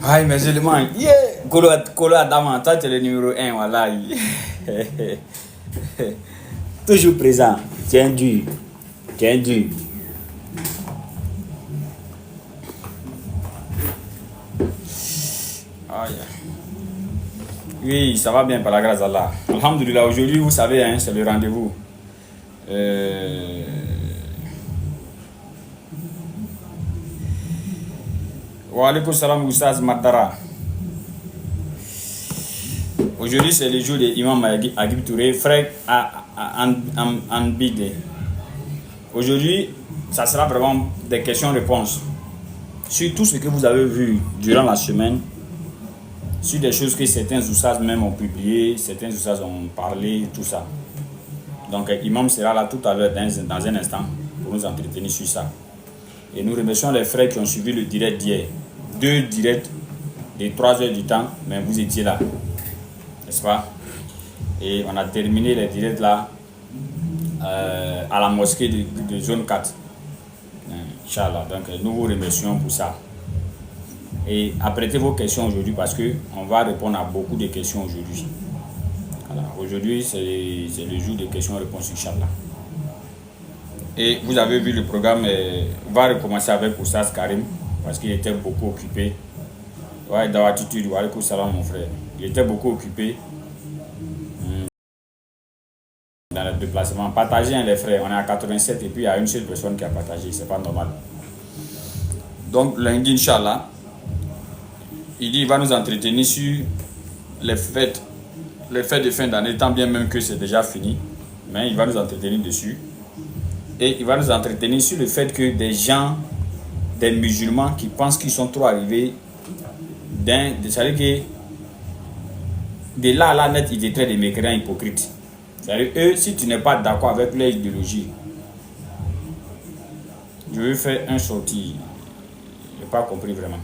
Aïe, mais je demande, yeah, Kolo Adama, toi tu es le numéro un, voilà. Toujours présent, tiens dur, tiens dur. Aïe. Oui, ça va bien par la grâce d'Allah. Alhamdulillah, aujourd'hui, vous savez, hein, c'est le rendez-vous. Wa alaikum salam, Oussaz Madara. Aujourd'hui, c'est le jour de Imam Agib Touré, frère en Bide. Aujourd'hui, ça sera vraiment des questions-réponses sur tout ce que vous avez vu durant la semaine, sur des choses que certains Oussaz même ont publiées, certains Oussaz ont parlé, tout ça. Donc, Imam sera là tout à l'heure dans un instant pour nous entretenir sur ça. Et nous remercions les frères qui ont suivi le direct d'hier. 2 directs de 3 heures du temps, mais vous étiez là. N'est-ce pas? Et on a terminé les directs là à la mosquée de zone 4. Inch'Allah. Donc nous vous remercions pour ça. Et apprêtez vos questions aujourd'hui parce qu'on va répondre à beaucoup de questions aujourd'hui. Voilà. Aujourd'hui, c'est le jour des questions-réponses, Inch'Allah. Et vous avez vu le programme, on va recommencer avec Oussaz Karim parce qu'il était beaucoup occupé. Ouais, dans l'attitude, wa alaikum salam mon frère. Il était beaucoup occupé dans le déplacement. Partagez les frères, on est à 87 et puis il y a une seule personne qui a partagé, c'est pas normal. Donc lundi, Inch'Allah, il dit qu'il va nous entretenir sur les fêtes de fin d'année, tant bien même que c'est déjà fini, mais il va nous entretenir dessus. Et il va nous entretenir sur le fait que des gens, des musulmans qui pensent qu'ils sont trop arrivés, c'est-à-dire que de là à là net, ils étaient des mécréants hypocrites. C'est-à-dire eux, si tu n'es pas d'accord avec leur idéologie, je vais faire un sorti, je n'ai pas compris vraiment.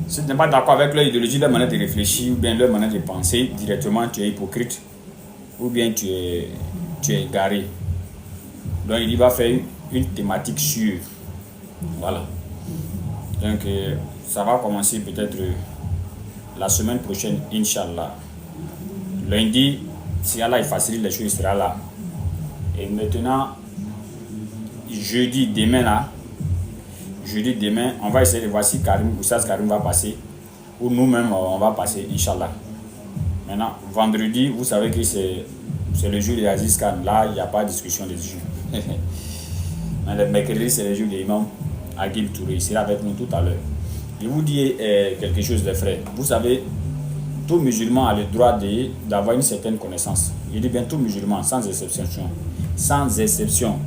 Si tu n'es pas d'accord avec leur idéologie, leur manière de réfléchir, ou bien leur manière de penser, directement tu es hypocrite, ou bien tu es égaré. Donc il va faire une thématique sur. Voilà. Donc ça va commencer peut-être la semaine prochaine, Inch'Allah. Lundi, si Allah facilite les choses, il sera là. Et maintenant, jeudi, demain, on va essayer de voir si Oussaz Karim va passer. Ou nous-mêmes, on va passer, Inch'Allah. Maintenant, vendredi, vous savez que c'est le jour de Aziz Khan. Là, il n'y a pas de discussion dessus. Mais le mercredi, c'est le jour de l'imam Agib Touré. Il sera avec nous tout à l'heure. Je vous dis quelque chose de frère. Vous savez, tout musulman a le droit d'avoir une certaine connaissance. Je dis bien tout musulman, sans exception. Sans exception.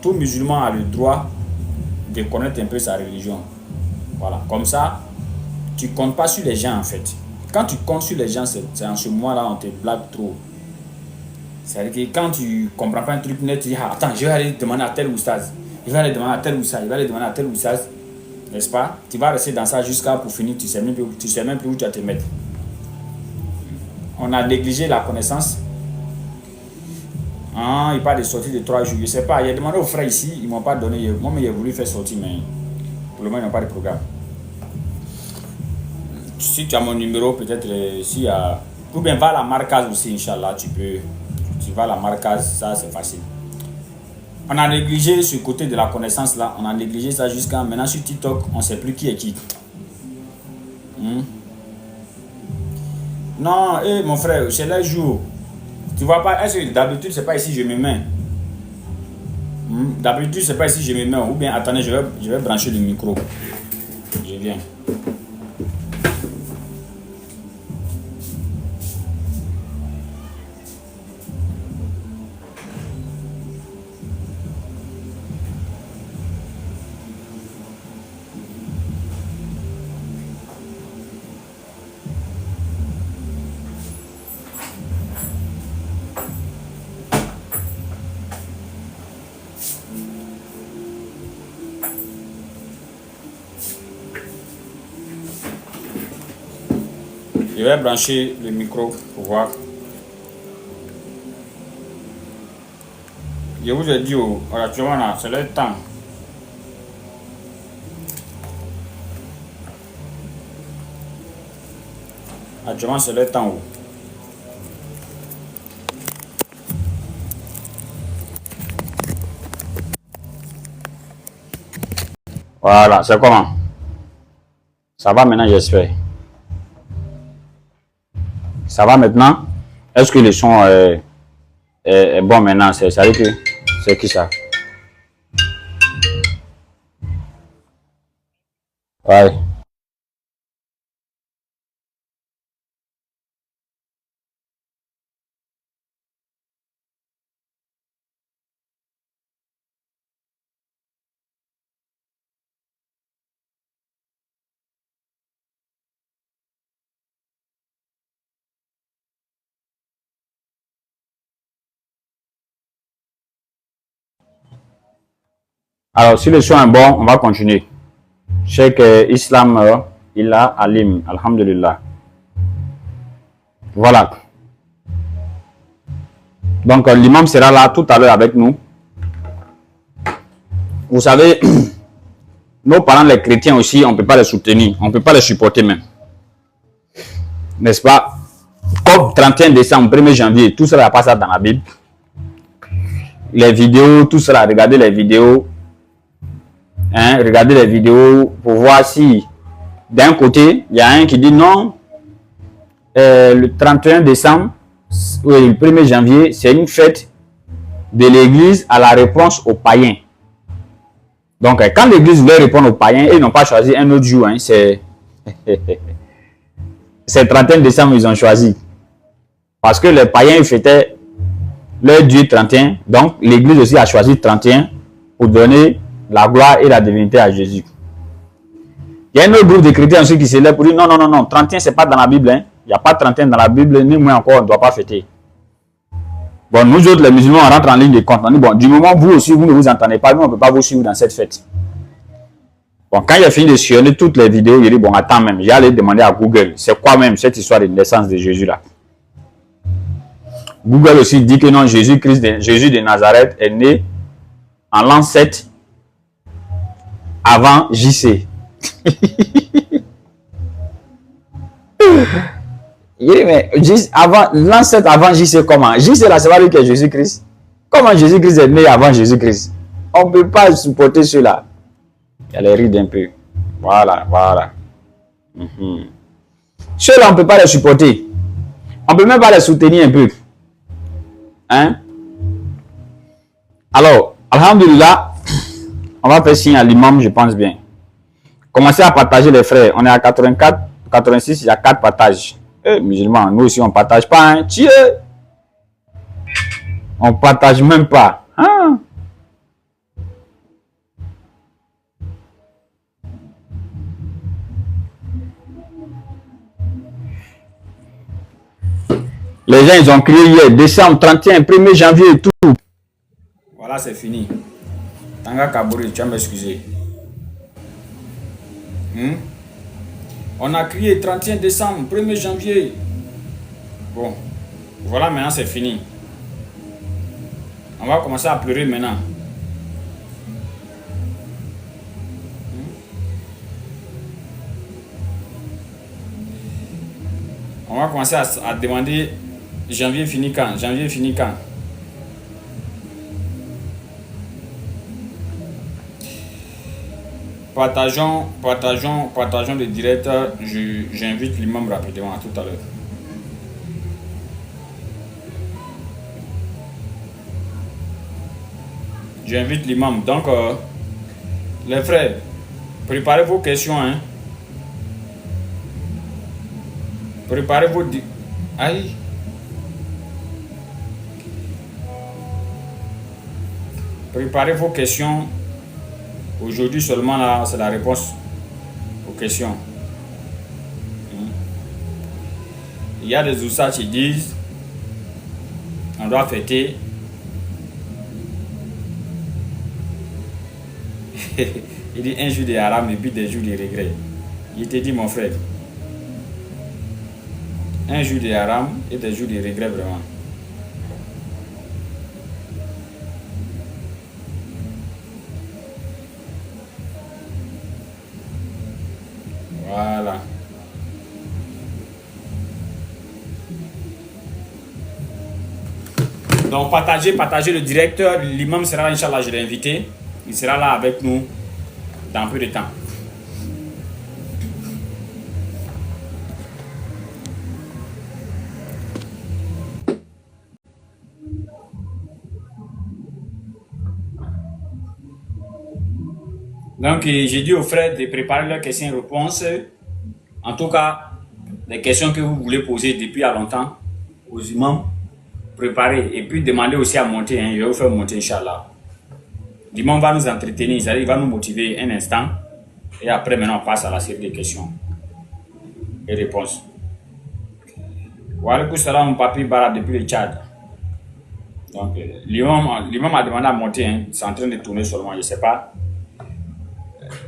Tout musulman a le droit de connaître un peu sa religion. Voilà. Comme ça, tu ne comptes pas sur les gens en fait. Quand tu comptes sur les gens, c'est en ce moment-là on te blague trop. C'est-à-dire que quand tu ne comprends pas un truc net, tu dis ah, attends, je vais aller demander à tel oustaz. Je vais aller demander à tel oustaz. Je vais aller demander à tel oustaz. N'est-ce pas? Tu vas rester dans ça jusqu'à pour finir, tu ne sais même plus où tu vas te mettre. On a négligé la connaissance. Ah, il parle de sortie de 3 jours. Je ne sais pas. Il a demandé aux frères ici, ils ne m'ont pas donné. Moi, j'ai voulu faire sortir, mais pour le moment, ils n'ont pas de programme. Si tu as mon numéro, peut-être, si ou bien va à la Marcaz aussi, Inch'Allah, tu vas à la Marcaz, ça c'est facile. On a négligé ce côté de la connaissance là, on a négligé ça jusqu'à maintenant sur TikTok, on ne sait plus qui est qui. Non, mon frère, c'est les jours. Tu vois pas, est-ce que d'habitude c'est pas ici je me mets. D'habitude c'est pas ici je me mets. Ou bien attendez, je vais brancher le micro. Je viens. Je vais brancher le micro pour voir. Je vous ai dit, actuellement là, c'est le temps. Actuellement, c'est le temps où. Voilà, c'est comment? Ça va maintenant, j'espère. Ça va maintenant? Est-ce que le son est bon maintenant? Ça veut dire que c'est qui ça? Ouais. Alors, si le son est bon, on va continuer. Cheikh Islam, il a Alim, Alhamdulillah. Voilà. Donc, l'imam sera là tout à l'heure avec nous. Vous savez, nos parents, les chrétiens aussi, on ne peut pas les soutenir, on ne peut pas les supporter même. N'est-ce pas? Comme 31 décembre, 1er janvier, tout cela passe dans la Bible. Les vidéos, tout cela, regardez les vidéos. Hein, regardez les vidéos pour voir si, d'un côté, il y a un qui dit non, le 31 décembre, oui, le 1er janvier, c'est une fête de l'église à la réponse aux païens. Donc, quand l'église voulait répondre aux païens, ils n'ont pas choisi un autre jour. Hein, c'est le 31 décembre ils ont choisi. Parce que les païens ils fêtaient leur Dieu 31. Donc, l'église aussi a choisi 31 pour donner la gloire et la divinité à Jésus. Il y a un autre groupe de chrétiens aussi qui se lève pour dire non, non, non, non, 31 c'est pas dans la Bible. Hein. Il n'y a pas 31 dans la Bible, ni moins encore, on ne doit pas fêter. Bon, nous autres, les musulmans, on rentre en ligne de compte. On dit, bon, du moment où vous aussi, vous ne vous entendez pas, nous, on ne peut pas vous suivre dans cette fête. Bon, quand il a fini de sillonner toutes les vidéos, il dit, bon, attends même, j'allais demander à Google, c'est quoi même cette histoire de naissance de Jésus là? Google aussi dit que non, Jésus de Nazareth est né en l'an 7 avant JC. Il dit, mais l'an 7 avant JC comment? JC là, c'est pas lui qui est Jésus-Christ. Comment Jésus-Christ est né avant Jésus-Christ? On ne peut pas supporter cela. Elle est ride un peu. Voilà, voilà. Ceux-là, on ne peut pas les supporter. On ne peut même pas les soutenir un peu. Hein? Alors, alhamdulillah, on va faire signe à l'imam, je pense bien. Commencez à partager les frères. On est à 84, 86, il y a 4 partages. Musulmans, nous aussi, on ne partage pas. Hein? Tiens! On ne partage même pas. Hein? Les gens, ils ont crié hier, décembre 31, 1er janvier et tout. Voilà, c'est fini. Tanga Kabouri, tu vas m'excuser. On a crié 31 décembre, 1er janvier. Bon, voilà, maintenant c'est fini. On va commencer à pleurer maintenant. On va commencer à demander janvier fini quand? Janvier fini quand? Partageons le direct. J'invite l'imam rapidement à tout à l'heure. J'invite l'imam. Donc, les frères, préparez vos questions. Hein. Préparez vos... Aïe. Préparez vos questions. Aujourd'hui seulement, là, c'est la réponse aux questions. Il y a des oussas qui disent on doit fêter. Il dit un jour de haram et puis des jours de regret. Il te dit mon frère. Un jour de haram et des jours de regret vraiment. Voilà. Donc partagez le directeur. L'imam sera là, Inch'Allah, je l'ai invité. Il sera là avec nous dans peu de temps. Donc, j'ai dit aux frères de préparer leurs questions et réponses. En tout cas, les questions que vous voulez poser depuis à longtemps aux imams, préparez. Et puis, demandez aussi à monter. Je vais vous faire monter, Inch'Allah. L'imam va nous entretenir, il va nous motiver un instant. Et après, maintenant, on passe à la série de questions et réponses. Wa alaikum salam, mon papi Bara depuis le Tchad. Donc, l'imam a demandé à monter. C'est en train de tourner seulement, je ne sais pas.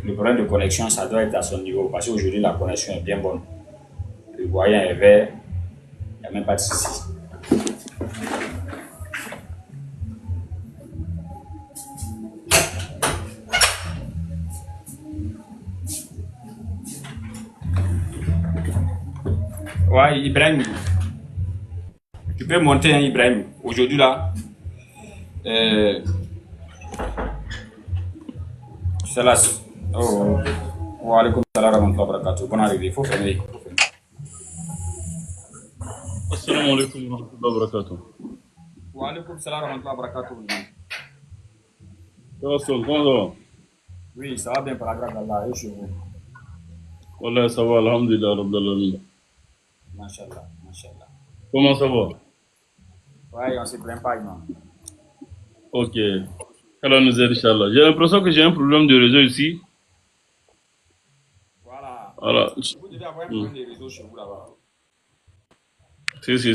Le problème de connexion, ça doit être à son niveau parce qu'aujourd'hui, la connexion est bien bonne. Le voyant est vert, il n'y a même pas de souci. Ouais, Ibrahim, tu peux monter, hein, Ibrahim. Aujourd'hui, là, c'est là. Oh, wa alaikum salam wa rahmatullahi wa barakatuh. Bon arrivée, il faut fermer. Assalamu alaikum wa rahmatullahi wa barakatuh. Wa alaikum salam wa rahmatullahi wa barakatuh. Ça va, Sol, comment ça va? Oui, ça va bien par la grâce d'Allah et chez vous. Wallah, ça va, alhamdulillah, rabbil alamin. Mashallah, mashallah. Comment ça va? Ouais, on ne se plaint pas, imam. Ok. Allah nous aide, Inch'Allah. J'ai l'impression que j'ai un problème de réseau ici. Voilà. Voilà. Vous devez avoir un problème de réseau chez vous là-bas. Si.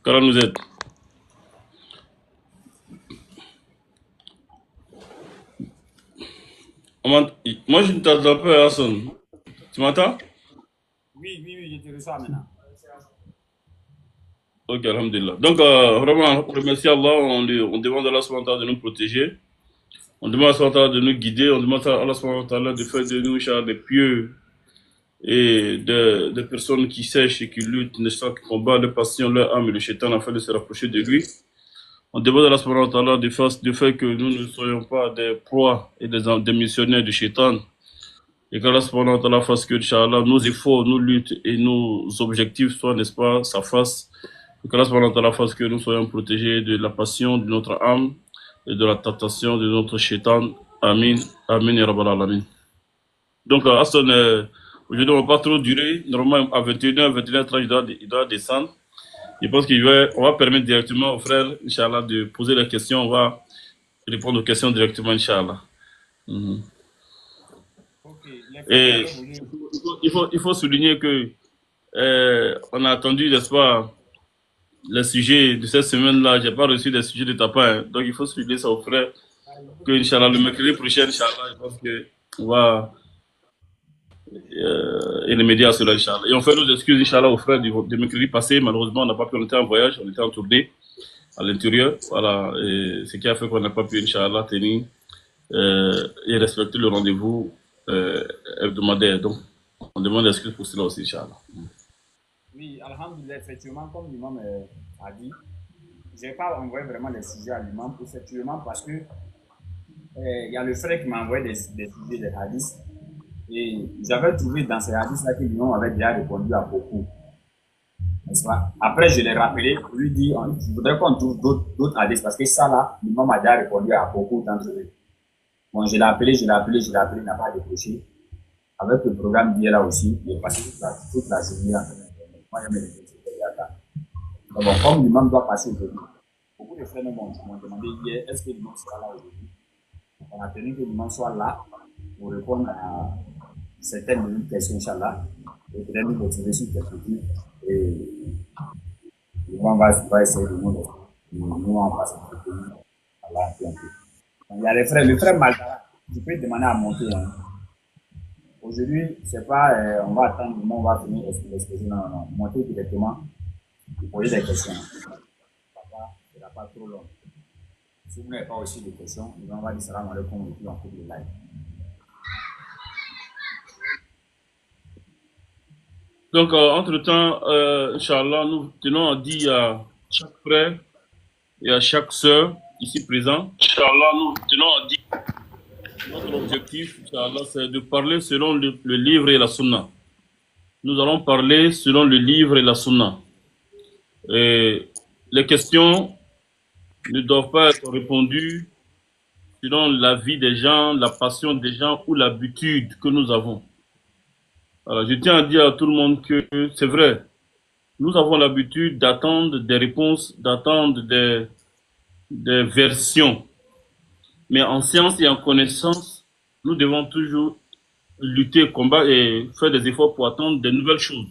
Qu'Allah nous aide. Moi, je ne t'entends pas, Hassan. Tu m'entends? Oui, je te reçois maintenant. Ok, alhamdulillah. Donc, vraiment, remercie Allah. On demande à Allah subhanahu wa ta'ala de nous protéger. On demande à Allah subhanahu wa ta'ala de nous guider. On demande à Allah subhanahu wa ta'ala de faire de nous, Inch'Allah, des pieux et de personnes qui sèchent et qui luttent, qui combattent leur passion, leur âme et le shaitan afin de se rapprocher de lui. On demande à Allah subhanahu wa ta'ala de faire que nous ne soyons pas des proies et des missionnaires du shaitan. Et qu'Allah subhanahu wa ta'ala fasse que, Inch'Allah, nos efforts, nos luttes et nos objectifs soient, n'est-ce pas, sa face. Et qu'Allah subhanahu wa ta'ala fasse que nous soyons protégés de la passion de notre âme et de la tentation de notre shaitan. Amin. Amin ya rabbal alamin. Donc, Hassan, aujourd'hui, on ne va pas trop durer. Normalement, à 21h, 21h30, il doit descendre. Je pense qu'on va permettre directement aux frères, Inch'Allah, de poser les questions. On va répondre aux questions directement, Inch'Allah. Et il faut souligner que on a attendu, n'est-ce pas, les sujets de cette semaine-là. Je n'ai pas reçu des sujets de ta part. Hein. Donc, il faut souligner ça aux frères. Que, Inch'Allah, le mercredi prochain, Inch'Allah, je pense qu'on va remédier à cela, Inch'Allah. Et on fait nos excuses, Inch'Allah, aux frères du mercredi passé. Malheureusement, on n'a pas pu, on était en voyage, on était en tournée à l'intérieur. Voilà. Et ce qui a fait qu'on n'a pas pu, Inch'Allah, tenir et respecter le rendez-vous hebdomadaire. Donc, on demande excuses pour cela aussi, Inch'Allah. Oui, alhamdulillah, effectivement, comme l'imam a dit, je n'ai pas envoyé vraiment les sujets à l'imam, effectivement, parce que il y a le frère qui m'a envoyé des sujets des hadiths. Et j'avais trouvé dans ces hadiths-là que l'imam avait déjà répondu à beaucoup. N'est-ce pas? Après, je l'ai rappelé pour lui dire, je voudrais qu'on trouve d'autres hadiths, parce que ça là, l'imam a déjà répondu à beaucoup d'entre eux. Bon, je l'ai appelé, il n'a pas décroché. Avec le programme d'hier là aussi, il est passé toute la journée en train de moi, il y a mes bon, comme l'imam doit passer aujourd'hui, beaucoup de frères m'ont demandé hier, est-ce que l'imam sera là aujourd'hui? On a tenu que l'imam soit là pour répondre à certaines questions, Inch'Allah, et peut-être nous motiver sur quelques-unes. Et l'imam va essayer de nous en passer quelques pays. Il y a les frères, le frère Maltara, tu peux demander à monter. Hein. Aujourd'hui, c'est pas, on va attendre, on va finir l'exposé. Non. Monter directement, vous posez des questions. Ce ne sera pas trop long. Si vous n'avez pas aussi des questions, on va dire salam alaikum et puis on coupe le live. Donc, entre-temps, Inch'Allah, nous tenons à dire à chaque frère et à chaque sœur ici présent. Inch'Allah, nous tenons à dire notre objectif, Inch'Allah, c'est de parler selon le livre et la sunna. Nous allons parler selon le livre et la sunna. Et les questions ne doivent pas être répondues selon la vie des gens, la passion des gens ou l'habitude que nous avons. Alors, je tiens à dire à tout le monde que c'est vrai. Nous avons l'habitude d'attendre des réponses, d'attendre des versions. Mais en science et en connaissance, nous devons toujours lutter, combattre et faire des efforts pour attendre des nouvelles choses,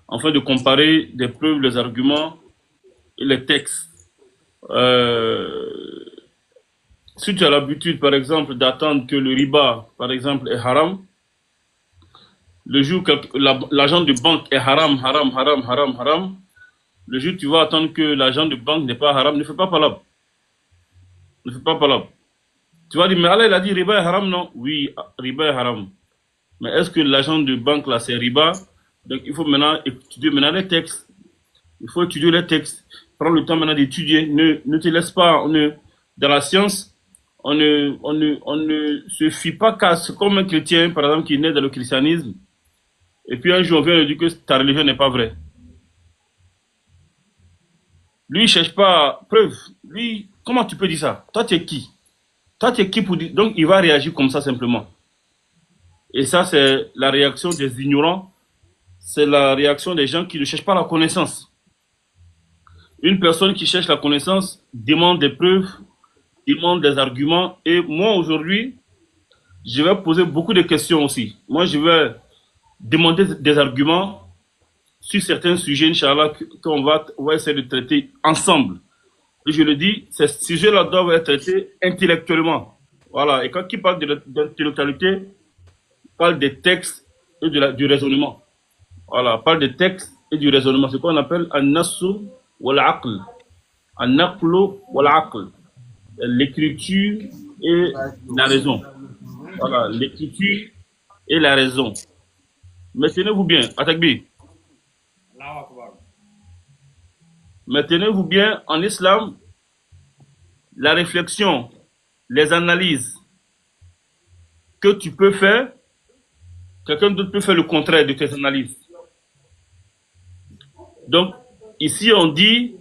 afin de comparer des preuves, les arguments et les textes. Si tu as l'habitude, par exemple, d'attendre que le riba, par exemple, est haram, le jour que l'agent de banque est haram, haram, haram, haram, haram, le jour où tu vas attendre que l'agent de banque n'est pas haram, ne fais pas palabre. Ne fais pas palabre. Tu vas dire, mais Allah, il a dit riba est haram, non? Oui, riba est haram. Mais est-ce que l'agent de banque, là, c'est riba? Donc, il faut maintenant étudier maintenant les textes. Il faut étudier les textes. Prends le temps maintenant d'étudier. Ne te laisse pas, dans la science, on ne se fie pas qu'à ce comme un chrétien, par exemple, qui est né dans le christianisme. Et puis un jour, on vient lui dire que ta religion n'est pas vraie. Lui, il ne cherche pas preuve. Lui, comment tu peux dire ça? Toi, tu es qui? Toi, tu es qui pour dire? Donc, il va réagir comme ça simplement. Et ça, c'est la réaction des ignorants. C'est la réaction des gens qui ne cherchent pas la connaissance. Une personne qui cherche la connaissance demande des preuves, demande des arguments. Et moi, aujourd'hui, je vais poser beaucoup de questions aussi. Moi, je vais demander des arguments sur certains sujets, Inch'Allah, qu'on va essayer de traiter ensemble. Et je le dis, ces sujets-là doivent être traités intellectuellement. Voilà. Et quand il parle d'intellectualité, il parle des textes et du raisonnement. Voilà. Il parle des textes et du raisonnement. C'est ce qu'on appelle an-nassu wal-aql. An-naqlu wal-aql. L'écriture et la raison. Voilà. L'écriture et la raison. Mais tenez-vous bien, Atakbi. Mais tenez-vous bien, en islam, la réflexion, les analyses que tu peux faire, quelqu'un d'autre peut faire le contraire de tes analyses. Donc, ici, on dit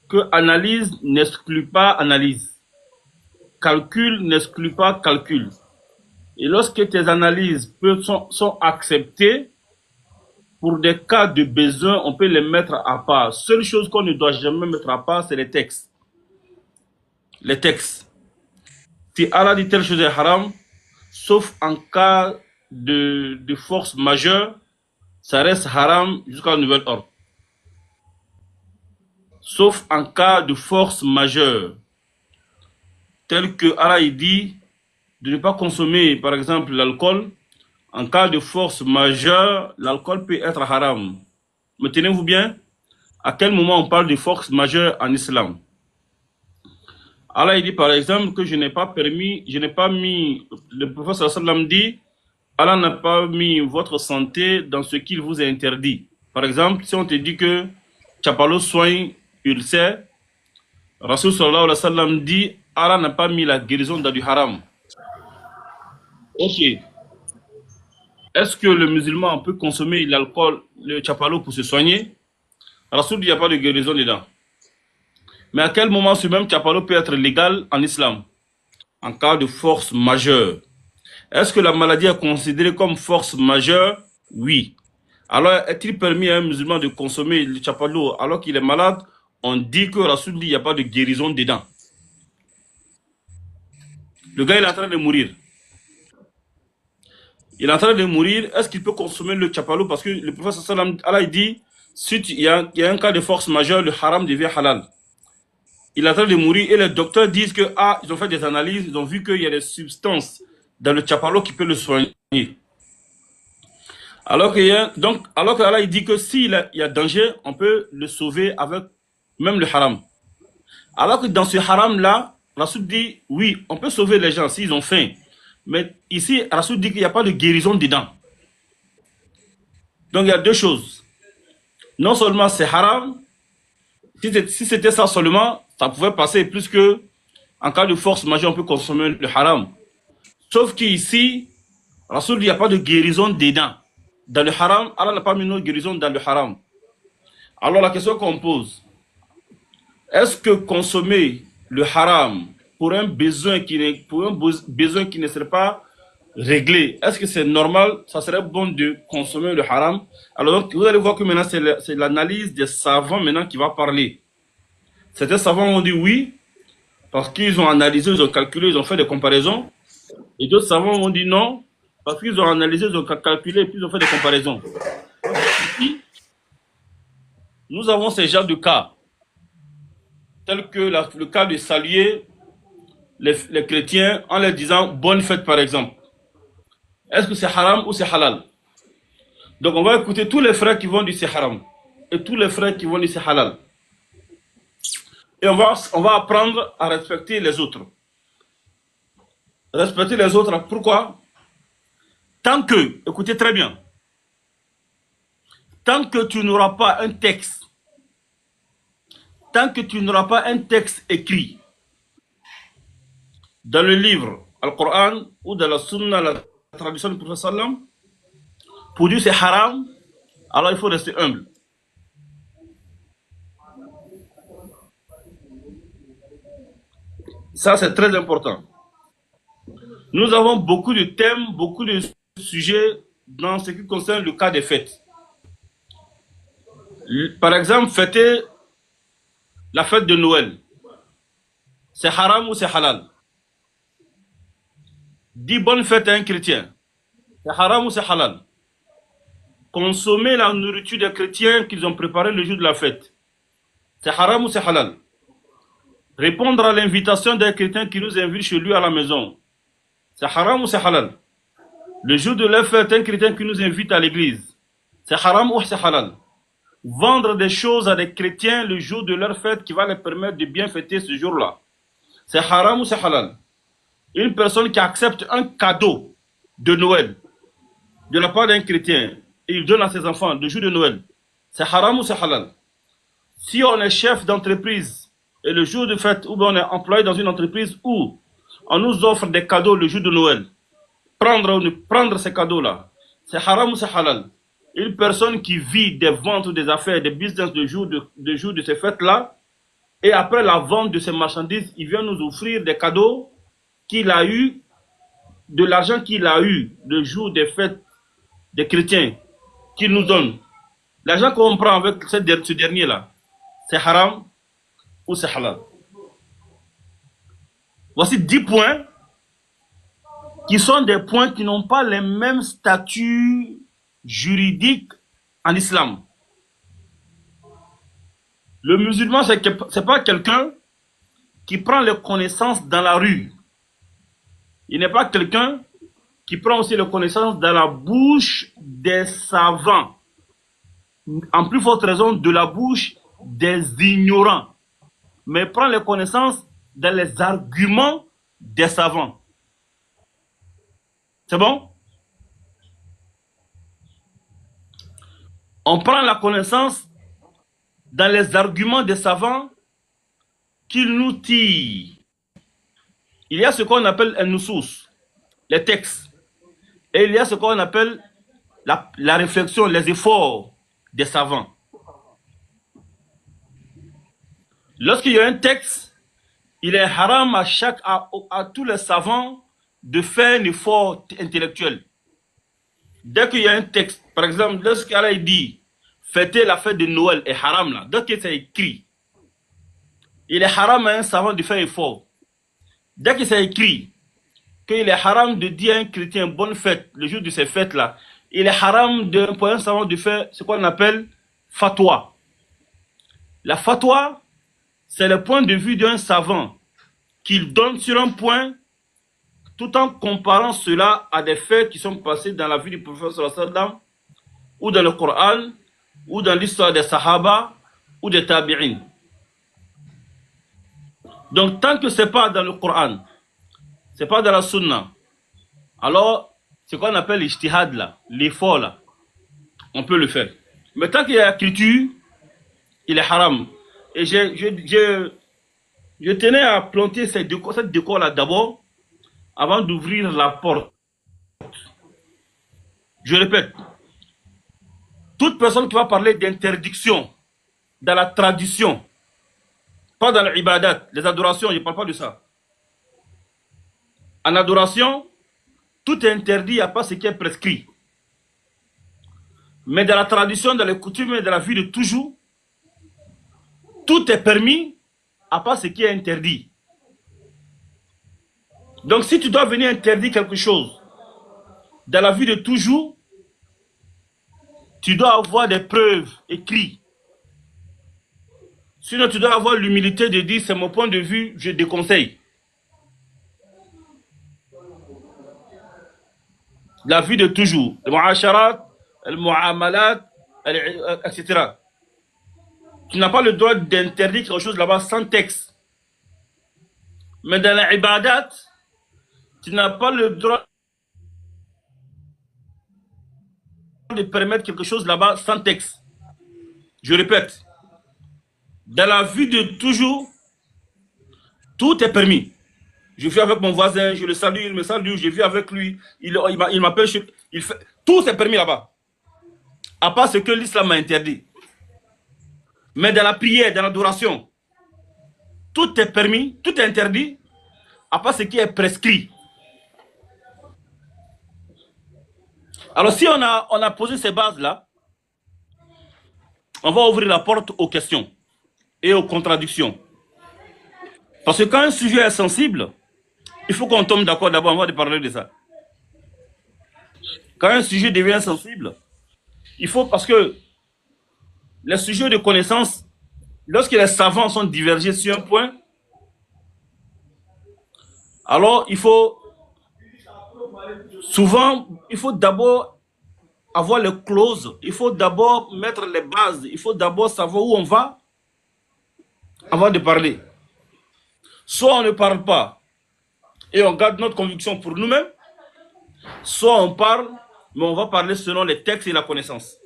que analyse n'exclut pas analyse. Calcul n'exclut pas calcul. Et lorsque tes analyses sont acceptées, pour des cas de besoin, on peut les mettre à part. Seule chose qu'on ne doit jamais mettre à part, c'est les textes. Les textes. Si Allah dit telle chose est haram, sauf en cas de force majeure, ça reste haram jusqu'à nouvel ordre. Sauf en cas de force majeure, tel que Allah dit de ne pas consommer, par exemple, l'alcool. En cas de force majeure, l'alcool peut être haram. Mais tenez-vous bien, à quel moment on parle de force majeure en islam? Allah dit par exemple que je n'ai pas mis, le prophète sallam dit, Allah n'a pas mis votre santé dans ce qu'il vous a interdit. Par exemple, si on te dit que Chapalo soigne ulcère, Rasul sallallahu alayhi wa sallam dit, Allah n'a pas mis la guérison dans du haram. Ok. Est-ce que le musulman peut consommer l'alcool, le chapalo pour se soigner? Rasoul dit qu'il n'y a pas de guérison dedans. Mais à quel moment ce même chapalo peut être légal en islam? En cas de force majeure. Est-ce que la maladie est considérée comme force majeure? Oui. Alors, est-il permis à un musulman de consommer le chapalo alors qu'il est malade? On dit que Rasoul dit qu'il n'y a pas de guérison dedans. Le gars il est en train de mourir. Il est en train de mourir, est-ce qu'il peut consommer le chapalo? Parce que le prophète sallam, Allah dit, si il y a un cas de force majeure, le haram devient halal. Il est en train de mourir et les docteurs disent que ils ont fait des analyses, ils ont vu qu'il y a des substances dans le chapalo qui peuvent le soigner. Alors que Allah il dit que s'il y a danger, on peut le sauver avec même le haram. Alors que dans ce haram-là, Rasoul dit, oui, on peut sauver les gens s'ils ont faim. Mais ici, Rasoul dit qu'il n'y a pas de guérison dedans. Donc il y a deux choses. Non seulement c'est haram, si c'était ça seulement, ça pouvait passer, puisque en cas de force majeure, on peut consommer le haram. Sauf qu'ici, Rasoul, il n'y a pas de guérison dedans. Dans le haram, Allah n'a pas mis une guérison dans le haram. Alors la question qu'on pose, est-ce que consommer le haram pour un besoin qui ne serait pas réglé, est-ce que c'est normal? Ça serait bon de consommer le haram? Alors donc, vous allez voir que maintenant, c'est l'analyse des savants maintenant qui va parler. Certains savants ont dit oui, parce qu'ils ont analysé, ils ont calculé, ils ont fait des comparaisons. Et d'autres savants ont dit non, parce qu'ils ont analysé, ils ont calculé, et puis ils ont fait des comparaisons. Ici, nous avons ces genres de cas, tels que le cas de saluer les chrétiens en leur disant bonne fête par exemple. Est-ce que c'est haram ou c'est halal? Donc on va écouter tous les frères qui vont dire c'est haram et tous les frères qui vont dire c'est halal. Et on va apprendre à respecter les autres. Respecter les autres, pourquoi? Tant que, écoutez très bien, tant que tu n'auras pas un texte, tant que tu n'auras pas un texte écrit dans le livre, Al-Coran ou dans la Sunna, la tradition du Prophète sallam, pour dire c'est haram, alors il faut rester humble. Ça, c'est très important. Nous avons beaucoup de thèmes, beaucoup de sujets dans ce qui concerne le cas des fêtes. Par exemple, fêter la fête de Noël. C'est haram ou c'est halal? Dis bonne fête à un chrétien. C'est haram ou c'est halal? Consommer la nourriture des chrétiens qu'ils ont préparée le jour de la fête. C'est haram ou c'est halal? Répondre à l'invitation des chrétiens qui nous invitent chez lui à la maison. C'est haram ou c'est halal? Le jour de la fête, un chrétien qui nous invite à l'église. C'est haram ou c'est halal? Vendre des choses à des chrétiens le jour de leur fête qui va leur permettre de bien fêter ce jour-là. C'est haram ou c'est halal? Une personne qui accepte un cadeau de Noël de la part d'un chrétien et il donne à ses enfants le jour de Noël. C'est haram ou c'est halal? Si on est chef d'entreprise et le jour de fête, ou bien on est employé dans une entreprise où on nous offre des cadeaux le jour de Noël, prendre ou ne prendre ces cadeaux-là, c'est haram ou c'est halal? Une personne qui vit des ventes ou des affaires, des business de jour de ces fêtes-là, et après la vente de ces marchandises, il vient nous offrir des cadeaux qu'il a eu, de l'argent qu'il a eu le jour des fêtes des chrétiens, qu'il nous donne. L'argent qu'on prend avec ce dernier-là, c'est haram ou c'est halal? Voici 10 points qui sont des points qui n'ont pas les mêmes statuts juridiques en islam. Le musulman, c'est pas quelqu'un qui prend les connaissances dans la rue. Il n'est pas quelqu'un qui prend aussi les connaissances dans la bouche des savants. En plus forte raison, de la bouche des ignorants. Mais prend les connaissances dans les arguments des savants. C'est bon? On prend la connaissance dans les arguments des savants qu'ils nous tirent. Il y a ce qu'on appelle un nusus, les textes. Et il y a ce qu'on appelle la réflexion, les efforts des savants. Lorsqu'il y a un texte, il est haram à tous les savants de faire un effort intellectuel. Dès qu'il y a un texte, par exemple, lorsqu'Allah dit fêter la fête de Noël est haram là, dès que c'est écrit, il est haram à un savant de faire effort. Dès que c'est écrit qu'il est haram de dire à un chrétien bonne fête le jour de ces fêtes là, il est haram pour un savant de faire ce qu'on appelle fatwa. La fatwa, c'est le point de vue d'un savant qu'il donne sur un point tout en comparant cela à des faits qui sont passés dans la vie du prophète sallallahu alayhi wa sallam, ou dans le Coran, ou dans l'histoire des Sahaba, ou des Tabi'in. Donc tant que ce n'est pas dans le Coran, ce n'est pas dans la Sunna, alors ce qu'on appelle l'ijtihad là, l'effort là, on peut le faire. Mais tant qu'il y a l'écriture, il est haram. Et j'ai Je tenais à planter cette décor-là d'abord, avant d'ouvrir la porte. Je répète, toute personne qui va parler d'interdiction dans la tradition, pas dans l'ibadat, les adorations, je ne parle pas de ça. En adoration, tout est interdit à part ce qui est prescrit. Mais dans la tradition, dans les coutumes et dans la vie de toujours, tout est permis à part ce qui est interdit. Donc si tu dois venir interdire quelque chose dans la vie de toujours, tu dois avoir des preuves écrites. Sinon, tu dois avoir l'humilité de dire, c'est mon point de vue, je déconseille. La vie de toujours, le mu'asharat, le mu'amalat, etc. Tu n'as pas le droit d'interdire quelque chose là-bas sans texte. Mais dans l'ibadat, tu n'as pas le droit de permettre quelque chose là-bas sans texte. Je répète, dans la vie de toujours, tout est permis. Je vis avec mon voisin, je le salue, il me salue, je vis avec lui, il m'appelle, il fait, tout est permis là-bas. À part ce que l'islam m'a interdit. Mais dans la prière, dans l'adoration, tout est permis, tout est interdit, à part ce qui est prescrit. Alors si on a posé ces bases-là, on va ouvrir la porte aux questions et aux contradictions. Parce que quand un sujet est sensible, il faut qu'on tombe d'accord d'abord avant de parler de ça. Quand un sujet devient sensible, il faut, parce que les sujets de connaissance, lorsque les savants sont divergés sur un point, alors il faut, souvent, il faut d'abord avoir les clauses, il faut d'abord mettre les bases, il faut d'abord savoir où on va avant de parler. Soit on ne parle pas et on garde notre conviction pour nous-mêmes, soit on parle, mais on va parler selon les textes et la connaissance.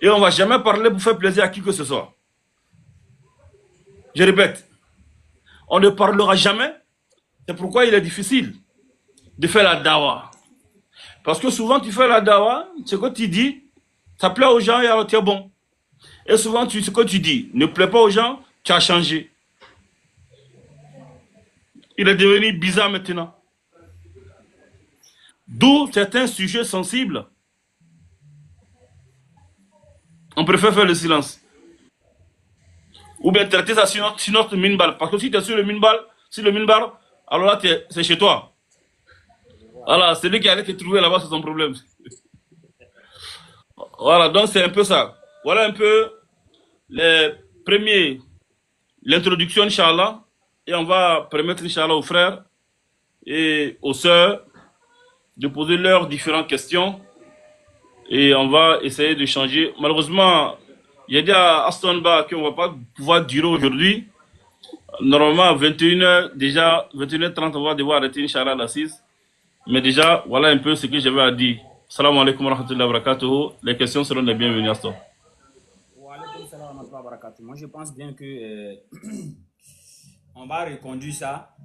Et on ne va jamais parler pour faire plaisir à qui que ce soit. Je répète, on ne parlera jamais. C'est pourquoi il est difficile de faire la dawa. Parce que souvent tu fais la dawa, ce que tu dis, ça plaît aux gens et alors tu es bon. Et souvent ce que tu dis ne plaît pas aux gens, tu as changé. Il est devenu bizarre maintenant. D'où certains sujets sensibles, on préfère faire le silence. Ou bien traiter ça sur notre minbar. Parce que si tu es sur le minbar, alors là, c'est chez toi. Voilà, celui qui allait te trouver là-bas, c'est son problème. Voilà, donc c'est un peu ça. Voilà un peu l'introduction, Inch'Allah. Et on va permettre, Inch'Allah, aux frères et aux sœurs de poser leurs différentes questions. Et on va essayer de changer. Malheureusement, il y a dit à Aston Ba qu'on ne va pas pouvoir durer aujourd'hui. Normalement, à 21h, déjà, 21h30, on va devoir arrêter, Inch'Allah, l'assise. Mais déjà, voilà un peu ce que j'avais à dire. Salam alaikum wa rahmatullahi wa barakatuh. Les questions seront les bienvenues, Aston. Wa alaikum salam wa rahmatullahi wa barakatuh. Moi, je pense bien que on va reconduire ça.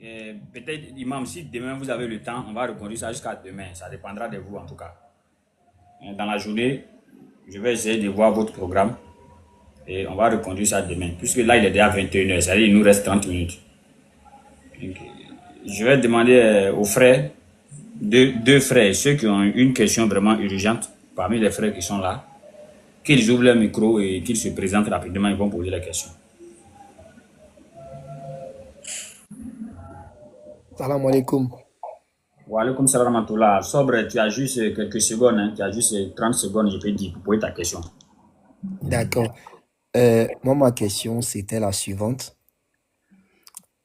Peut-être, Imam, si demain vous avez le temps, on va reconduire ça jusqu'à demain. Ça dépendra de vous, en tout cas. Dans la journée, je vais essayer de voir votre programme. Et on va reconduire ça demain. Puisque là, il est déjà 21h. C'est-à-dire qu'il nous reste 30 minutes. Donc, je vais demander aux frères, deux frères, ceux qui ont une question vraiment urgente, parmi les frères qui sont là, qu'ils ouvrent leur micro et qu'ils se présentent rapidement. Ils vont poser la question. Salam alaikum. Wa alaikum salam wa rahmatullah. Sobre, tu as juste quelques secondes, hein, tu as juste 30 secondes, je peux dire, pour poser ta question. D'accord. Moi, ma question, c'était la suivante.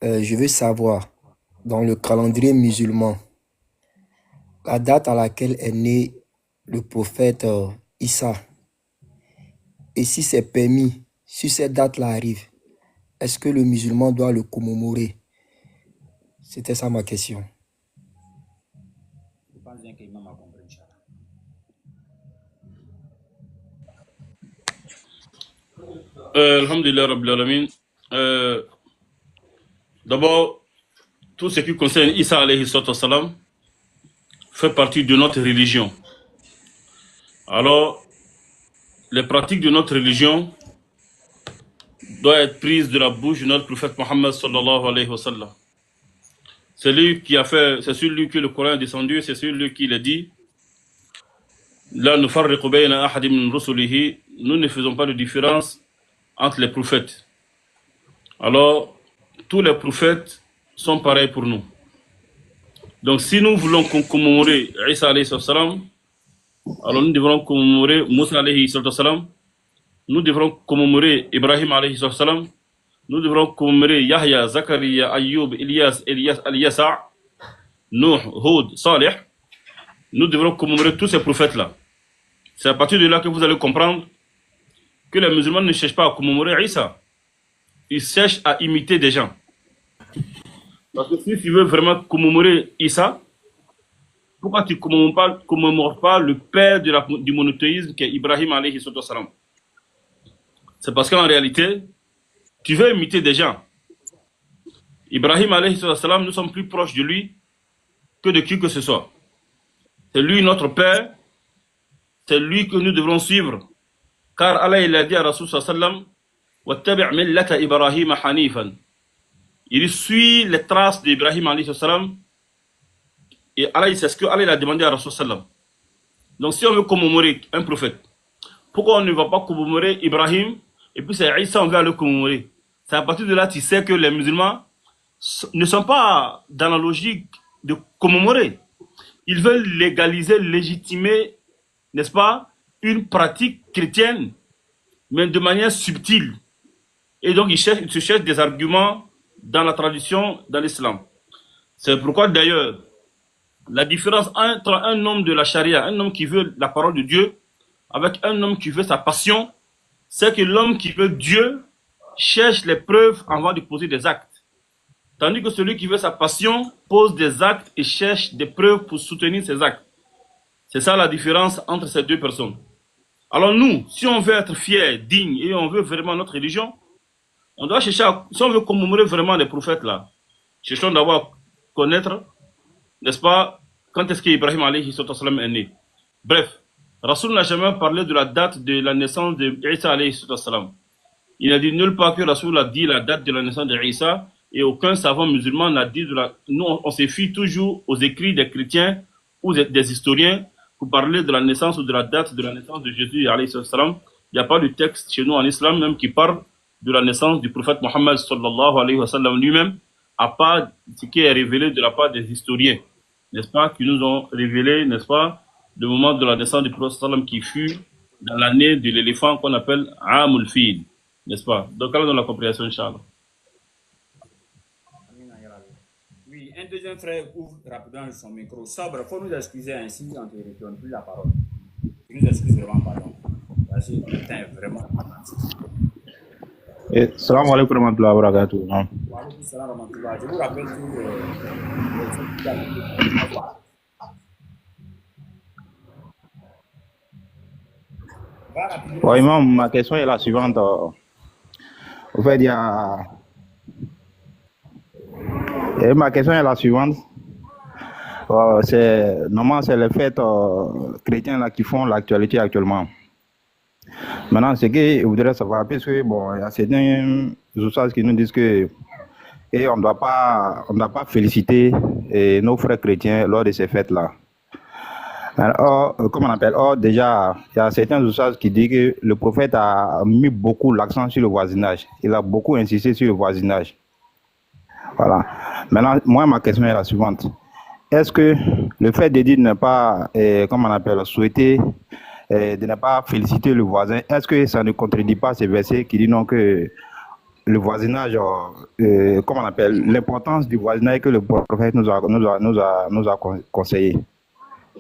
Je veux savoir, dans le calendrier musulman, la date à laquelle est né le prophète Issa, et si c'est permis, si cette date-là arrive, est-ce que le musulman doit le commémorer? C'était ça ma question. Je pense bien qu'il m'a compris, Inch'Allah. Alhamdulillah Rabbil Alamin. Euh, D'abord, tout ce qui concerne Isa alayhi salam fait partie de notre religion. Alors, les pratiques de notre religion doivent être prises de la bouche de notre prophète Mohammed sallallahu alayhi wa sallam. C'est lui qui a fait, c'est sur lui que le Coran est descendu, c'est sur lui qui l'a dit. Là, nous ne faisons pas de différence entre les prophètes. Alors, tous les prophètes sont pareils pour nous. Donc, si nous voulons commémorer Isa alayhi salam, alors nous devrons commémorer Moussa alayhi salam, nous devrons commémorer Ibrahim alayhi salam, nous devrons commémorer Yahya, Zakaria, Ayyub, Elias, Al-Yasa, Nuh, Hud, Salih. Nous devrons commémorer tous ces prophètes-là. C'est à partir de là que vous allez comprendre que les musulmans ne cherchent pas à commémorer Isa. Ils cherchent à imiter des gens. Parce que si tu veux vraiment commémorer Isa, pourquoi tu ne commémores pas le père du monothéisme qui est Ibrahim alayhi salam? C'est parce qu'en réalité, tu veux imiter des gens. Ibrahim alayhi salam, nous sommes plus proches de lui que de qui que ce soit. C'est lui notre père, c'est lui que nous devrons suivre. Car Allah il a dit à Rasul sallam, وَاتَّبِعْ مِلَّةَ إِبْرَاهِيمَ حَنِيفًا. Il suit les traces d'Ibrahim alayhi salam. Et Allah, c'est ce que Allah a demandé à Rasul sallam. Donc si on veut commémorer un prophète, pourquoi on ne va pas commémorer Ibrahim et puis c'est Isa on va le commémorer? C'est à partir de là que tu sais que les musulmans ne sont pas dans la logique de commémorer. Ils veulent légaliser, légitimer, n'est-ce pas, une pratique chrétienne, mais de manière subtile. Et donc ils se cherchent des arguments dans la tradition, dans l'islam. C'est pourquoi d'ailleurs, la différence entre un homme de la charia, un homme qui veut la parole de Dieu, avec un homme qui veut sa passion, c'est que l'homme qui veut Dieu cherche les preuves avant de poser des actes. Tandis que celui qui veut sa passion pose des actes et cherche des preuves pour soutenir ses actes. C'est ça la différence entre ces deux personnes. Alors nous, si on veut être fier, digne et on veut vraiment notre religion, on doit chercher, si on veut commémorer vraiment les prophètes là, cherchons d'abord à connaître, n'est-ce pas, quand est-ce qu'Ibrahim alayhi salam est né. Bref, Rasoul n'a jamais parlé de la date de la naissance de Isa alayhi salam. Il n'a dit nulle part que Rasoul a dit la date de la naissance de Isa et aucun savant musulman n'a dit de la... Nous, on se fie toujours aux écrits des chrétiens ou des historiens pour parler de la naissance ou de la date de la naissance de Jésus alayhi salam. Il n'y a pas de texte chez nous en islam même qui parle de la naissance du prophète Mohammed sallallahu alayhi wa sallam lui-même, à part ce qui est révélé de la part des historiens, n'est-ce pas, qui nous ont révélé, n'est-ce pas, le moment de la naissance du prophète sallam qui fut dans l'année de l'éléphant qu'on appelle Amul Fil, n'est-ce pas? Donc, allons dans la compréhension, Inch'Allah. Oui, un deuxième frère ouvre rapidement son micro. Sobre, il faut nous excuser ainsi, on ne te retourne plus la parole. Tu nous excuses vraiment, pardon. Parce que le temps est vraiment attentif. Salam alaikum warahmatullahi wabarakatuh. Wa alaikum salam warahmatullah. Je vous rappelle que Ouais, imam, ma question est la suivante. Au fait, ma question est la suivante. Normalement, c'est les fêtes chrétiens là, qui font l'actualité actuellement. Maintenant, ce que je voudrais savoir, parce que bon, il y a certains oustaz qui nous disent que on ne doit pas féliciter nos frères chrétiens lors de ces fêtes-là. Alors, comment on appelle? Or, déjà, il y a certains oustaz qui disent que le prophète a mis beaucoup l'accent sur le voisinage. Il a beaucoup insisté sur le voisinage. Voilà. Maintenant, moi, ma question est la suivante. Est-ce que le fait de dire de ne pas, comment on appelle, souhaiter, de ne pas féliciter le voisin, est-ce que ça ne contredit pas ces versets qui disent non que le voisinage, comment on appelle, l'importance du voisinage que le prophète nous a conseillé?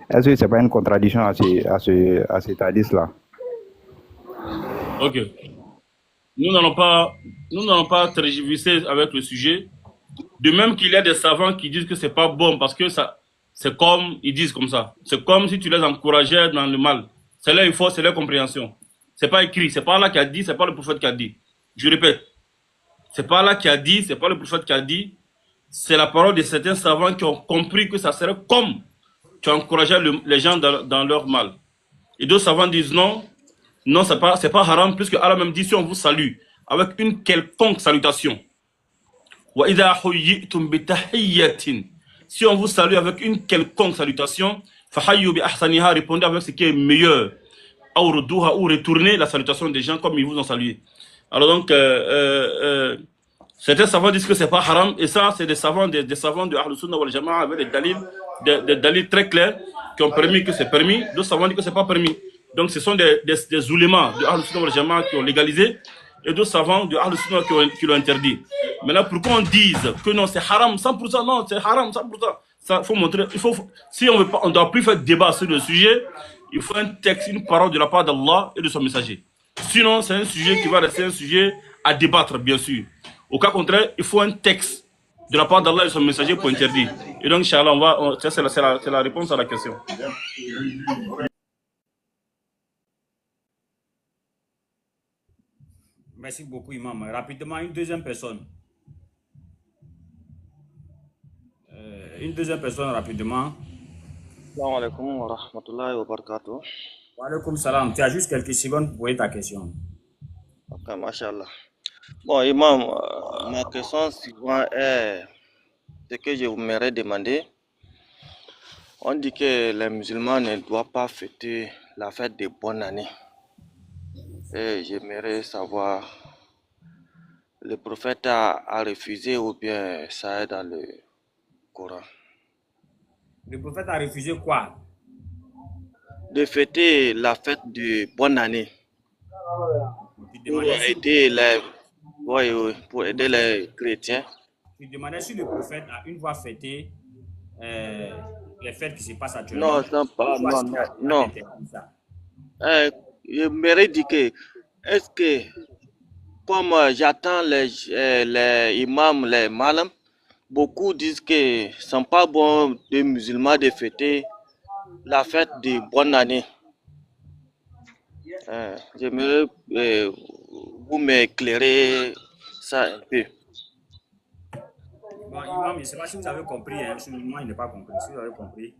Est-ce que ce n'est pas une contradiction à cet hadith-là? Ok. Nous n'allons pas tergiverser avec le sujet. De même qu'il y a des savants qui disent que c'est pas bon parce que ça, c'est comme, ils disent comme ça. C'est comme si tu les encourageais dans le mal. C'est là il faut, c'est leur compréhension. C'est pas écrit, c'est pas Allah qui a dit, c'est pas le prophète qui a dit. Je répète. C'est pas Allah qui a dit, c'est pas le prophète qui a dit, c'est la parole de certains savants qui ont compris que ça serait comme tu encourageais les gens dans leur mal. Et d'autres savants disent non, non, c'est pas haram, puisque Allah même dit si on vous salue avec une quelconque salutation. Si on vous salue avec une quelconque salutation, répondez avec ce qui est meilleur. Ou retournez la salutation des gens comme ils vous ont salué. Alors donc, certains savants disent que c'est pas haram, et ça, c'est des savants de Ahlus Sunnah wal Jama'a avec des dalils très clairs qui ont permis que c'est permis. D'autres savants disent que c'est pas permis. Donc, ce sont des oulémas de Ahlus Sunnah wal Jama'a qui ont légalisé, et d'autres savants de Ahlus Sunnah qui l'ont interdit. Maintenant, pourquoi on dise que non, c'est haram 100%, non, c'est haram 100%. Ça, faut montrer, si on veut pas, on doit plus faire débat sur le sujet, il faut un texte, une parole de la part d'Allah et de son messager. Sinon, c'est un sujet qui va rester un sujet à débattre, bien sûr. Au cas contraire, il faut un texte de la part d'Allah et de son messager pour interdire. Et donc, Inch'Allah, c'est la réponse à la question. Merci beaucoup, Imam. Rapidement, une deuxième personne. Rapidement. Assalamu alaikum wa rahmatullahi wa barakatuh. Wa alaikum salam. Tu as juste quelques secondes pour poser ta question. Ok, mashallah. Bon, Imam, ma question suivante est ce que je voudrais demander. On dit que les musulmans ne doivent pas fêter la fête de bonne année. Et j'aimerais savoir, le prophète a refusé ou bien ça est dans le Coran? Le prophète a refusé quoi? De fêter la fête de bonne année. Pour aider les chrétiens. Tu demandais si le prophète a une fois fêté les fêtes qui se passent actuellement. Non. Je me dis que, est-ce que, comme j'attends les imams, les malams, beaucoup disent que ce n'est pas bon de musulmans de fêter la fête de bonne année. J'aimerais vous m'éclairer ça un peu. Bon, Imam, je ne sais pas si vous avez compris, hein. Moi, il n'est pas compris. Si vous avez compris.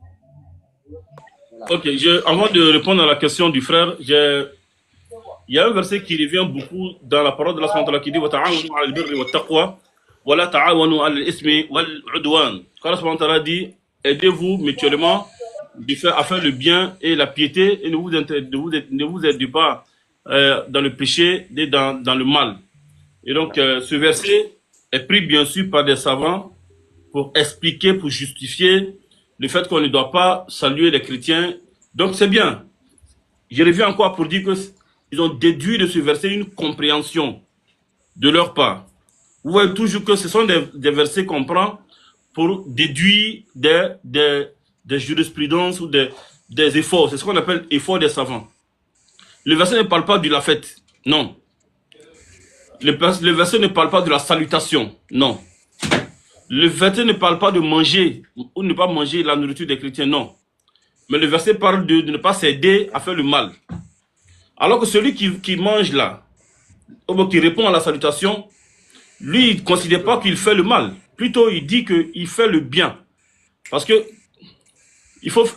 Voilà. Ok, avant de répondre à la question du frère, il y a un verset qui revient beaucoup dans la parole de Allah subhanahu wa ta'ala qui dit wa ta'awanu 'ala al-birri wat taqwa wa la ta'awanu 'ala al-ithmi wal 'udwan. Allah subhanahu wa ta'ala dit aidez-vous mutuellement à faire le bien et la piété et ne vous aidez pas dans le péché et dans le mal. Et donc ce verset est pris bien sûr par des savants pour expliquer, pour justifier le fait qu'on ne doit pas saluer les chrétiens. Donc c'est bien. Je reviens encore pour dire qu'ils ont déduit de ce verset une compréhension de leur part. Vous voyez toujours que ce sont des versets qu'on prend pour déduire des jurisprudences ou des efforts. C'est ce qu'on appelle efforts des savants. Le verset ne parle pas de la fête. Non. Le verset ne parle pas de la salutation. Non. Le verset ne parle pas de manger ou ne pas manger la nourriture des chrétiens. Non. Mais le verset parle de ne pas s'aider à faire le mal. Alors que celui qui mange là, ou qui répond à la salutation, lui, il ne considère pas qu'il fait le mal. Plutôt, il dit qu'il fait le bien. Parce que il faut...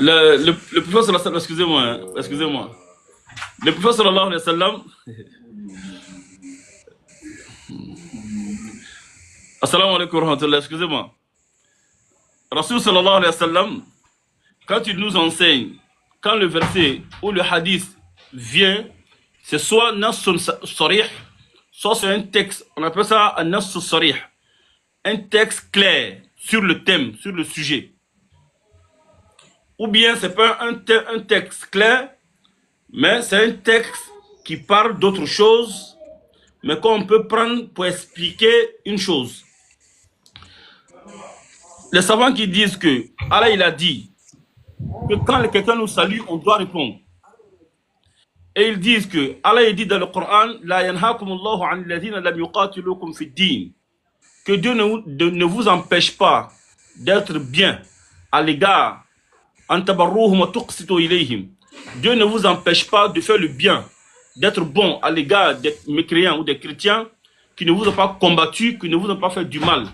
Le prophète sallallahu alayhi wa sallam, excusez-moi. Le prophète sallallahu alayhi wa sallam... Assalamu alaikum wa rahmatullah, excusez-moi. Rasul sallallahu alayhi wa sallam, quand il nous enseigne, quand le verset ou le hadith vient, c'est soit nassun sarih, soit c'est un texte, on appelle ça un nassun sarih, un texte clair sur le thème, sur le sujet. Ou bien c'est pas un texte clair, mais c'est un texte qui parle d'autre chose, mais qu'on peut prendre pour expliquer une chose. Les savants qui disent que Allah il a dit que quand quelqu'un nous salue, on doit répondre. Et ils disent que Allah il dit dans le Coran, la yanhakumullahu 'anil ladhina lam yuqatilukum fid din, que Dieu ne vous empêche pas d'être bien à l'égard. An tabarruhum wa tuqsitu ilayhim. Dieu ne vous empêche pas de faire le bien d'être bon à l'égard des mécréants ou des chrétiens qui ne vous ont pas combattu, qui ne vous ont pas fait du mal.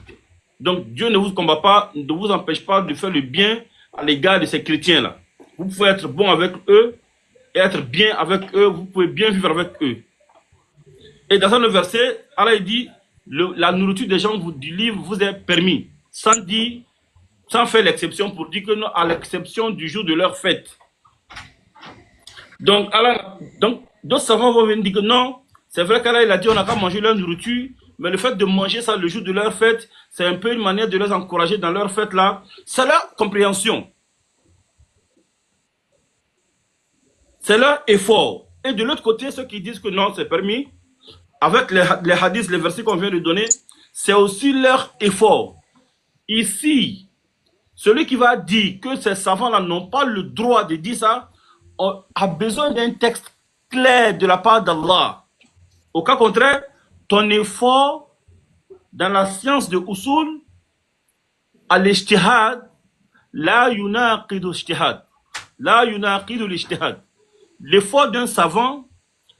Donc Dieu ne vous combat pas, ne vous empêche pas de faire le bien à l'égard de ces chrétiens-là. Vous pouvez être bon avec eux et être bien avec eux, vous pouvez bien vivre avec eux. Et dans un verset, Allah dit, la nourriture des gens du livre vous est permis, sans faire l'exception pour dire que non, à l'exception du jour de leur fête. Donc, d'autres savants vont venir dire que non, c'est vrai qu'Allah il a dit on n'a qu'à manger leur nourriture, mais le fait de manger ça le jour de leur fête, c'est un peu une manière de les encourager dans leur fête là. C'est leur compréhension. C'est leur effort. Et de l'autre côté, ceux qui disent que non, c'est permis, avec les hadiths, les versets qu'on vient de donner, c'est aussi leur effort. Ici, celui qui va dire que ces savants-là n'ont pas le droit de dire ça, a besoin d'un texte clair de la part d'Allah. Au cas contraire, ton effort dans la science de usul, al-ijtihad, la yunaqidu ijtihad. La yunaqidu l'ijtihad. L'effort d'un savant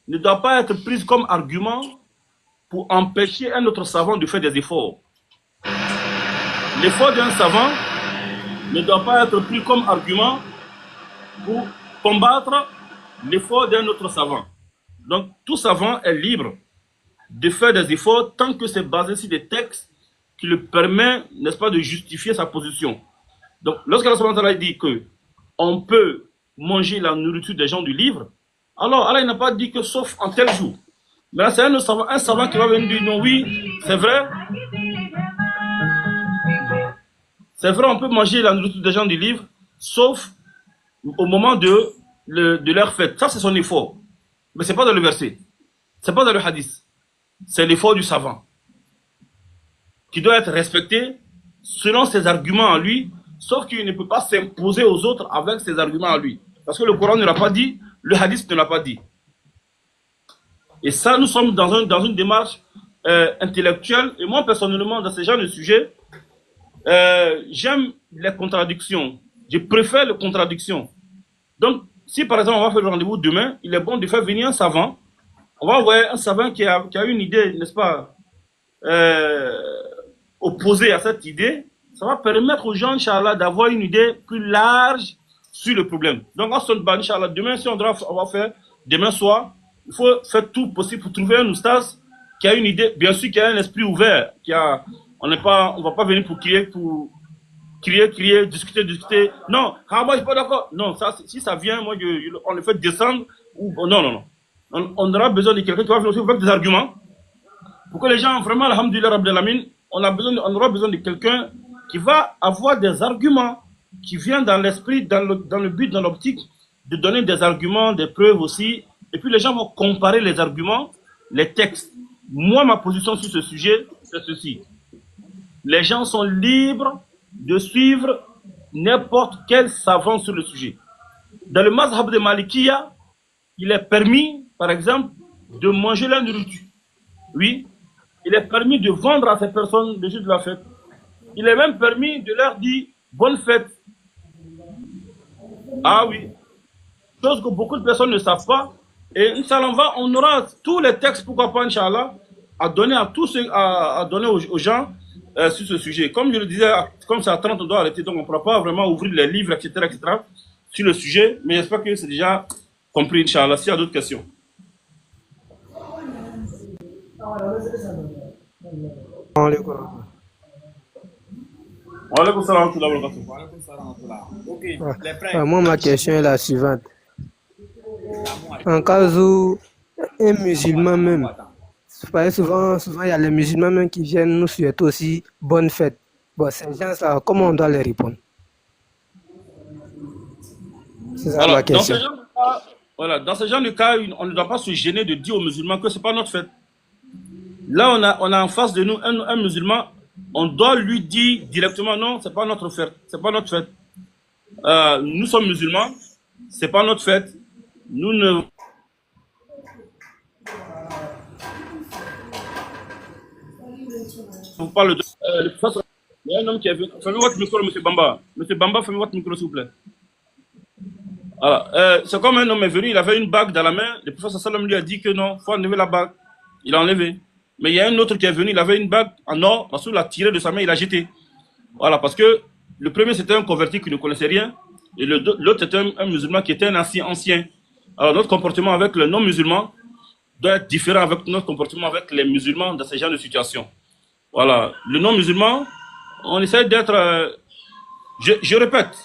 ne doit pas être pris comme argument pour empêcher un autre savant de faire des efforts. L'effort d'un savant ne doit pas être pris comme argument pour combattre l'effort d'un autre savant. Donc, tout savant est libre de faire des efforts tant que c'est basé sur des textes qui le permettent, n'est-ce pas, de justifier sa position. Donc, lorsqu'Allah dit que on peut manger la nourriture des gens du livre, alors Allah n'a pas dit que sauf en tel jour. Mais là, c'est un savant qui va venir dire non, oui, c'est vrai. C'est vrai, on peut manger la nourriture des gens du livre, sauf au moment de leur fête. Ça, c'est son effort. Mais ce n'est pas dans le verset. Ce n'est pas dans le hadith. C'est l'effort du savant. Qui doit être respecté selon ses arguments à lui, sauf qu'il ne peut pas s'imposer aux autres avec ses arguments à lui. Parce que le Coran ne l'a pas dit, le hadith ne l'a pas dit. Et ça, nous sommes dans une démarche intellectuelle. Et moi, personnellement, dans ce genre de sujet, j'aime les contradictions. Je préfère les contradictions. Donc, si par exemple, on va faire le rendez-vous demain, il est bon de faire venir un savant. On va envoyer un savant qui a une idée, n'est-ce pas, opposée à cette idée. Ça va permettre aux gens, Inch'Allah, d'avoir une idée plus large sur le problème. Donc, Inch'Allah, demain, si on va faire, demain soir, il faut faire tout possible pour trouver un oustaz qui a une idée, bien sûr, qui a un esprit ouvert, on va pas venir pour crier, discuter. Non, moi je suis pas d'accord. Non, ça, si ça vient, moi, on le fait descendre. Non. On aura besoin de quelqu'un qui va venir aussi avec des arguments. Pour que les gens, vraiment, alhamdoulilah, rabbil alamin, on aura besoin de quelqu'un qui va avoir des arguments, qui vient dans l'esprit, dans le but, dans l'optique, de donner des arguments, des preuves aussi. Et puis les gens vont comparer les arguments, les textes. Moi, ma position sur ce sujet, c'est ceci. Les gens sont libres de suivre n'importe quel savant sur le sujet. Dans le mazhab de Malikiya, il est permis, par exemple, de manger la nourriture. Oui. Il est permis de vendre à ces personnes le jour de la fête. Il est même permis de leur dire bonne fête. Ah oui. Chose que beaucoup de personnes ne savent pas. Et Inch'Allah, on aura tous les textes, pourquoi pas, Inch'Allah, à donner à donner aux gens sur ce sujet. Comme je le disais, comme c'est à 30, on doit arrêter, donc on ne pourra pas vraiment ouvrir les livres, etc., sur le sujet. Mais j'espère que c'est déjà compris, Inch'Allah. S'il y a d'autres questions. Moi, ma question est la suivante. En cas où un musulman même, souvent il y a les musulmans même qui viennent nous souhaiter aussi bonne fête. Bon, ces gens-là, comment on doit les répondre? C'est ça ma question. Dans ce genre de cas, on ne doit pas se gêner de dire aux musulmans que ce n'est pas notre fête. Là, on a en face de nous un musulman, on doit lui dire directement non, c'est pas notre fête. C'est pas notre fête. Nous sommes musulmans, c'est pas notre fête. Nous ne. On parle de. Il y a un homme qui est venu. Fermez votre micro, monsieur Bamba. Monsieur Bamba, fermez votre micro, s'il vous plaît. Voilà. C'est comme un homme est venu, il avait une bague dans la main. Le prophète sallam lui a dit que non, il faut enlever la bague. Il a enlevé. Mais il y a un autre qui est venu, il avait une bague en or. Rasoul l'a tiré de sa main, il l'a jeté. Voilà, parce que le premier c'était un converti qui ne connaissait rien. Et l'autre c'était un musulman qui était un ancien. Alors notre comportement avec le non-musulman doit être différent avec notre comportement avec les musulmans dans ce genre de situation. Voilà. Le non-musulman, on essaie d'être... je répète,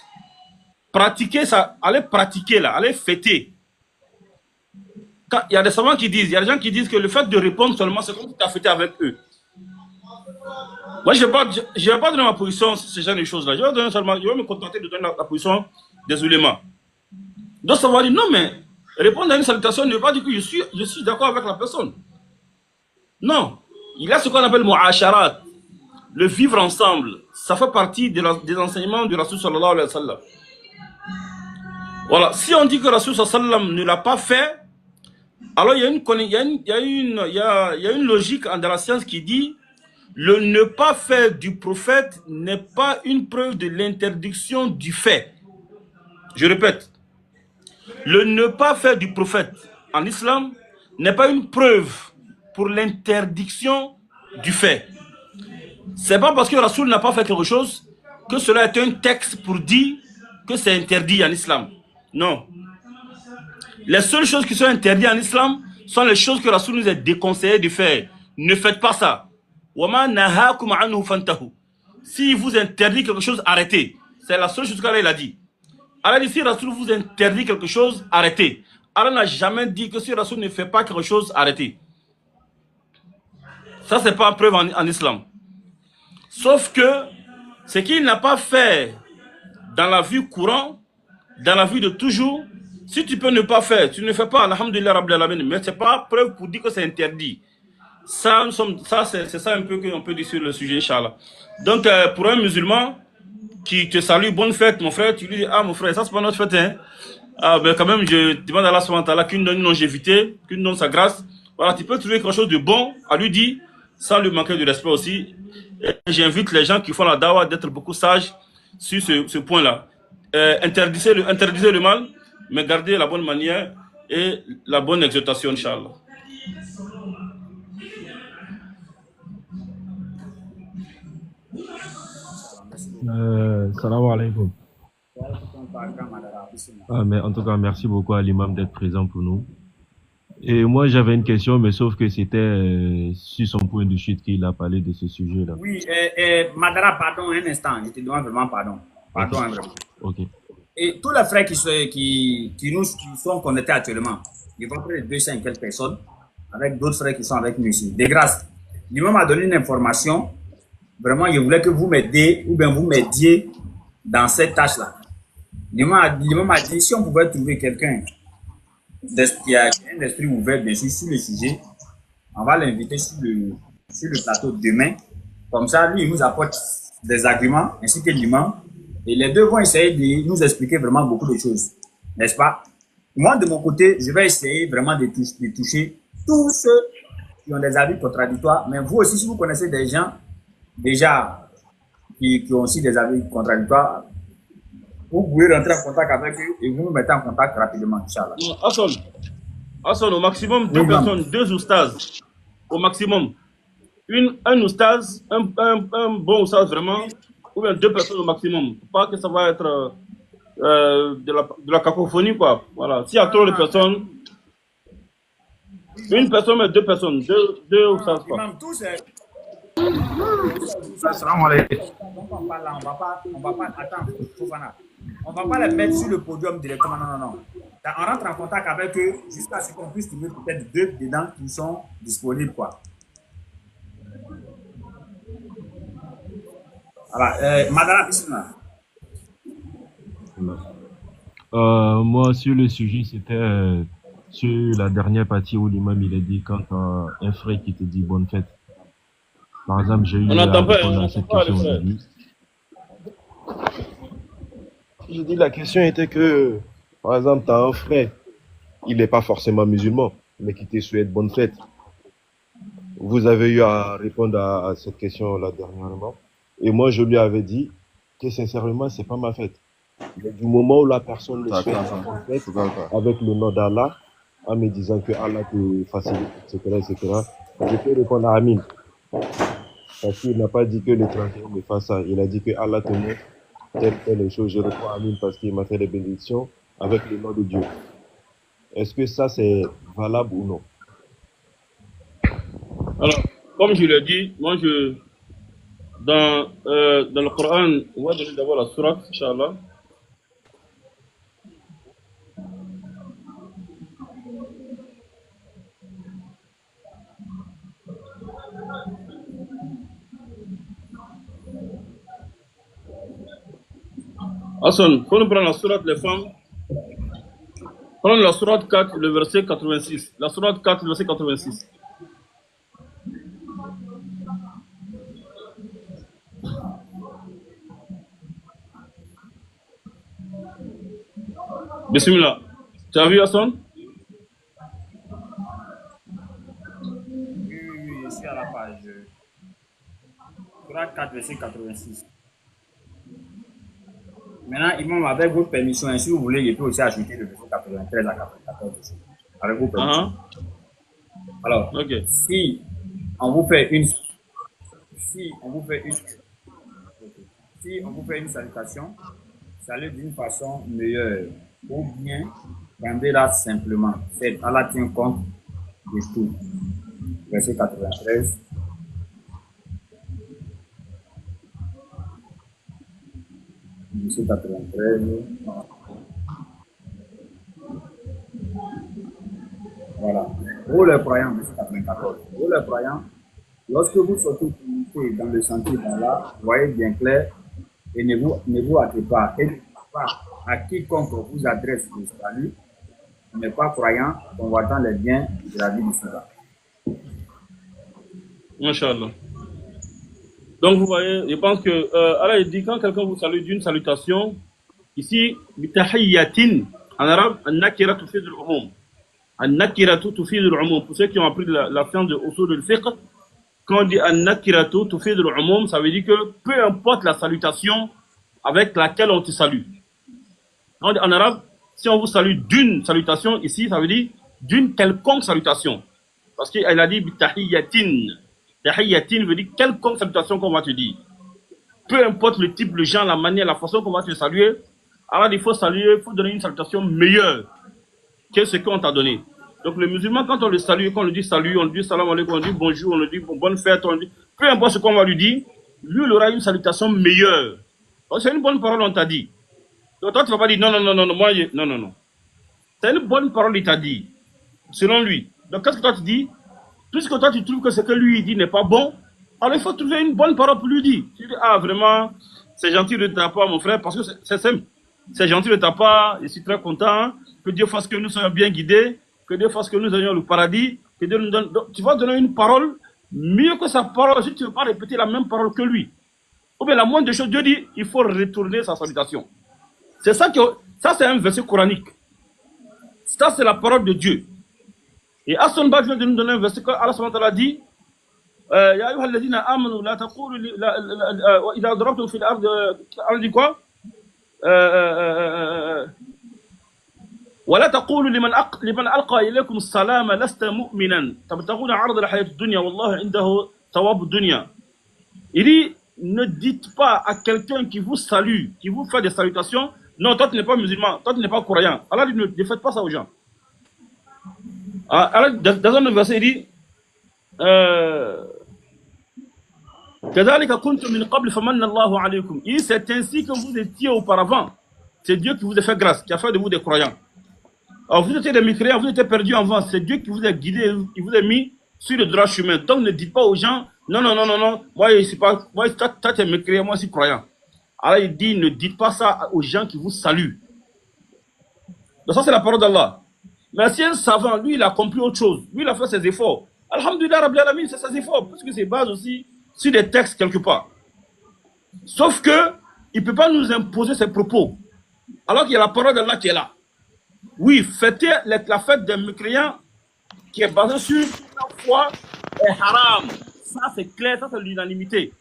pratiquer ça, allez pratiquer là, allez fêter. Il y a des savants qui disent, il y a des gens qui disent que le fait de répondre seulement, c'est comme si tu as fêté avec eux. Moi, je ne vais pas donner ma position sur ce genre de choses-là. Je vais me contenter de donner la position des ulémas. Donc, ça va dire, non, mais répondre à une salutation ne veut pas dire que je suis d'accord avec la personne. Non. Il y a ce qu'on appelle mu'asharat, le vivre ensemble. Ça fait partie des enseignements du Rasul sallallahu alayhi wa sallam. Voilà. Si on dit que Rasul sallallahu alayhi wa sallam ne l'a pas fait, alors il y a une logique dans la science qui dit le ne pas faire du prophète n'est pas une preuve de l'interdiction du fait. Je répète, le ne pas faire du prophète en islam n'est pas une preuve pour l'interdiction du fait. C'est pas parce que Rasoul n'a pas fait quelque chose que cela est un texte pour dire que c'est interdit en islam. Non. Les seules choses qui sont interdites en islam sont les choses que Rasoul nous a déconseillé de faire. Ne faites pas ça. Si vous interdit quelque chose, arrêtez. C'est la seule chose qu'Allah a dit. Allah dit, si Rasoul vous interdit quelque chose, arrêtez. Allah n'a jamais dit que si Rasoul ne fait pas quelque chose, arrêtez. Ça, c'est pas preuve en islam. Sauf que ce qu'il n'a pas fait dans la vie courante, dans la vie de toujours, si tu peux ne pas faire, tu ne fais pas, alhamdulillah rabbil alamin, mais c'est pas preuve pour dire que c'est interdit. Ça, c'est ça un peu qu'on peut dire sur le sujet, Inch'Allah. Donc, pour un musulman qui te salue, bonne fête, mon frère, tu lui dis, ah, mon frère, ça, c'est pas notre fête, hein. Ah, ben, quand même, je demande à Allah subhanahu wa ta'ala qu'il nous donne une longévité, qu'il nous donne sa grâce. Voilà, tu peux trouver quelque chose de bon à lui dire, sans lui manquer de respect aussi. J'invite les gens qui font la dawa d'être beaucoup sages sur ce point-là. Interdisez le mal, mais gardez la bonne manière et la bonne exhortation, Inch'Allah. Salam alaikum. Mais en tout cas, merci beaucoup à l'imam d'être présent pour nous. Et moi, j'avais une question, mais sauf que c'était sur son point de chute qu'il a parlé de ce sujet-là. Oui, Madara, pardon un instant, je te demande vraiment pardon. Pardon, okay. Vraiment. Ok. Et tous les frères qui sont connectés actuellement, ils vont près de 200 et quelques personnes, avec d'autres frères qui sont avec nous ici. De grâce, l'imam m'a donné une information. Vraiment, je voulais que vous m'aidiez ou bien vous m'aidiez dans cette tâche-là. L'imam m'a dit, si on pouvait trouver quelqu'un qui a un esprit ouvert, bien sûr, sur le sujet, on va l'inviter sur le plateau demain. Comme ça, lui, il nous apporte des arguments, ainsi que l'imam. Et les deux vont essayer de nous expliquer vraiment beaucoup de choses. N'est-ce pas? Moi, de mon côté, je vais essayer vraiment de toucher tous ceux qui ont des avis contradictoires. Mais vous aussi, si vous connaissez des gens déjà qui ont aussi des avis contradictoires, vous pouvez rentrer en contact avec eux et vous nous mettez en contact rapidement, Inch'Allah. Hassan, au maximum, deux personnes, deux oustas. Au maximum. Un oustaz, un bon oustaz vraiment, ou bien deux personnes au maximum. Pas que ça va être de la cacophonie, quoi. Voilà. S'il y a trop de personnes, une personne, mais deux personnes, deux oustaz, quoi. Assalamu alaikum. On va pas attendre, Fofana. On va pas les mettre sur le podium directement, non. On rentre en contact avec eux jusqu'à ce qu'on puisse trouver peut-être deux dedans qui sont disponibles, quoi. Voilà, Madame Bissina. Moi, sur le sujet, c'était sur la dernière partie où l'imam il a dit quand un frère qui te dit bonne fête. Par exemple, j'ai eu à cette question aujourd'hui. Je dis la question était que, par exemple, tu as un frère, il n'est pas forcément musulman, mais qui te souhaite bonne fête. Vous avez eu à répondre à cette question-là dernièrement. Et moi, je lui avais dit que sincèrement, c'est pas ma fête. Mais du moment où la personne le Ça souhaite, classe, hein. en fait, C'est ça, quoi. avec le nom d'Allah, en me disant que Allah te facilite, etc., je peux répondre à Amin. Parce qu'il n'a pas dit que l'étranger me fasse ça. Il a dit que Allah te montre telle chose. Je réponds à Amin parce qu'il m'a fait des bénédictions avec le nom de Dieu. Est-ce que ça, c'est valable ou non? Alors, comme je l'ai dit, moi, dans le Coran, on va donner d'abord la sourate, Inch'Allah. Hassan, faut nous prendre la sourate, les femmes. Prendre la sourate 4, le verset 86. La sourate 4, le verset 86. Bismillah. Tu as vu Hassan? Oui, je suis à la page. Surah 4, verset 86. Maintenant, Imam, avec votre permission, si vous voulez, je peux aussi ajouter le verset 93 à 94. Avec vos permissions. Alors, okay. si on vous fait une salutation, salut d'une façon meilleure, ou bien rendez-la simplement. C'est Allah tient compte de tout. Verset 93. Verset 93. Voilà. Pour les croyants, verset 94. Pour les croyants, lorsque vous sortez dans le sentier d'Allah, voyez bien clair et ne vous hâtez pas. Et ne dites pas à quiconque vous adresse le salut, n'est pas croyant, convoitant les biens de la vie du Seigneur. Masha'Allah. Donc vous voyez, je pense que Allah il dit quand quelqu'un vous salue d'une salutation, ici, bitahiyyatin, en arabe, an-nakira tufid al-umum. An-nakira tufid al-umum. Pour ceux qui ont appris la science de usul al-fiqh, quand on dit an-nakira tufid al-umum, ça veut dire que peu importe la salutation avec laquelle on te salue. En arabe, si on vous salue d'une salutation, ici, ça veut dire d'une quelconque salutation. Parce qu'elle a dit bitahiyyatin. Tahiyyatin veut dire quelconque salutation qu'on va te dire. Peu importe le type, le genre, la manière, la façon qu'on va te saluer, alors il faut saluer, il faut donner une salutation meilleure que ce qu'on t'a donné. Donc le musulman, quand on le salue, quand on lui dit salut, on lui dit salam alaikum, on lui dit bonjour, on lui dit bonne fête, on lui dit, peu importe ce qu'on va lui dire, lui, il aura une salutation meilleure. Donc c'est une bonne parole, on t'a dit. Donc toi, tu ne vas pas dire non, moi, non. C'est une bonne parole, il t'a dit, selon lui. Donc qu'est-ce que toi tu dis? Puisque toi tu trouves que ce que lui il dit n'est pas bon, alors il faut trouver une bonne parole pour lui dire. Tu dis, ah vraiment, c'est gentil de ta part mon frère, parce que c'est simple. C'est gentil de ta part, je suis très content, que Dieu fasse que nous soyons bien guidés, que Dieu fasse que nous ayons le paradis, que Dieu nous donne... Donc, tu vas donner une parole mieux que sa parole, si tu ne veux pas répéter la même parole que lui. Ou bien la moindre des choses, Dieu dit, il faut retourner sa salutation. C'est ça c'est un verset coranique. Ça c'est la parole de Dieu. Et Hassan Ba vient de nous donner un verset que Allah subhanahu wa ta'ala dit Ya ayyuha alladhina amanu la taqulu idha darabtum fil ard, Allah dit quoi ولا تقولوا لمن ألقى إليكم السلام لست مؤمنا تبتغون عرض الحياة الدنيا والله عنده ثواب الدنيا. Il dit ne dites pas à quelqu'un qui vous salue, qui vous fait des salutations, non, toi tu n'es pas musulman, toi tu n'es pas croyant. Allah dit ne faites pas ça aux gens. Alors, dans un verset, il dit كذلك كنتم من قبل فمن الله عليكم. Il dit c'est ainsi que vous étiez auparavant. C'est Dieu qui vous a fait grâce, qui a fait de vous des croyants. Alors vous étiez des mécréants, vous étiez perdus en vent. C'est Dieu qui vous a guidé, il vous a mis sur le droit chemin. Donc ne dites pas aux gens non, moi c'est pas, moi toi tu es mécréant, moi je suis croyant. Alors il dit ne dites pas ça aux gens qui vous saluent. Donc ça c'est la parole d'Allah. Mais si un savant, lui, il a compris autre chose. Lui, il a fait ses efforts. Alhamdulillah, Rabbil Alamin, c'est ses efforts. Parce que c'est base aussi sur des textes quelque part. Sauf que, il ne peut pas nous imposer ses propos. Alors qu'il y a la parole d'Allah qui est là. Oui, fêter la fête des mécréants qui est basée sur la foi est haram. Ça, c'est clair, ça, c'est l'unanimité.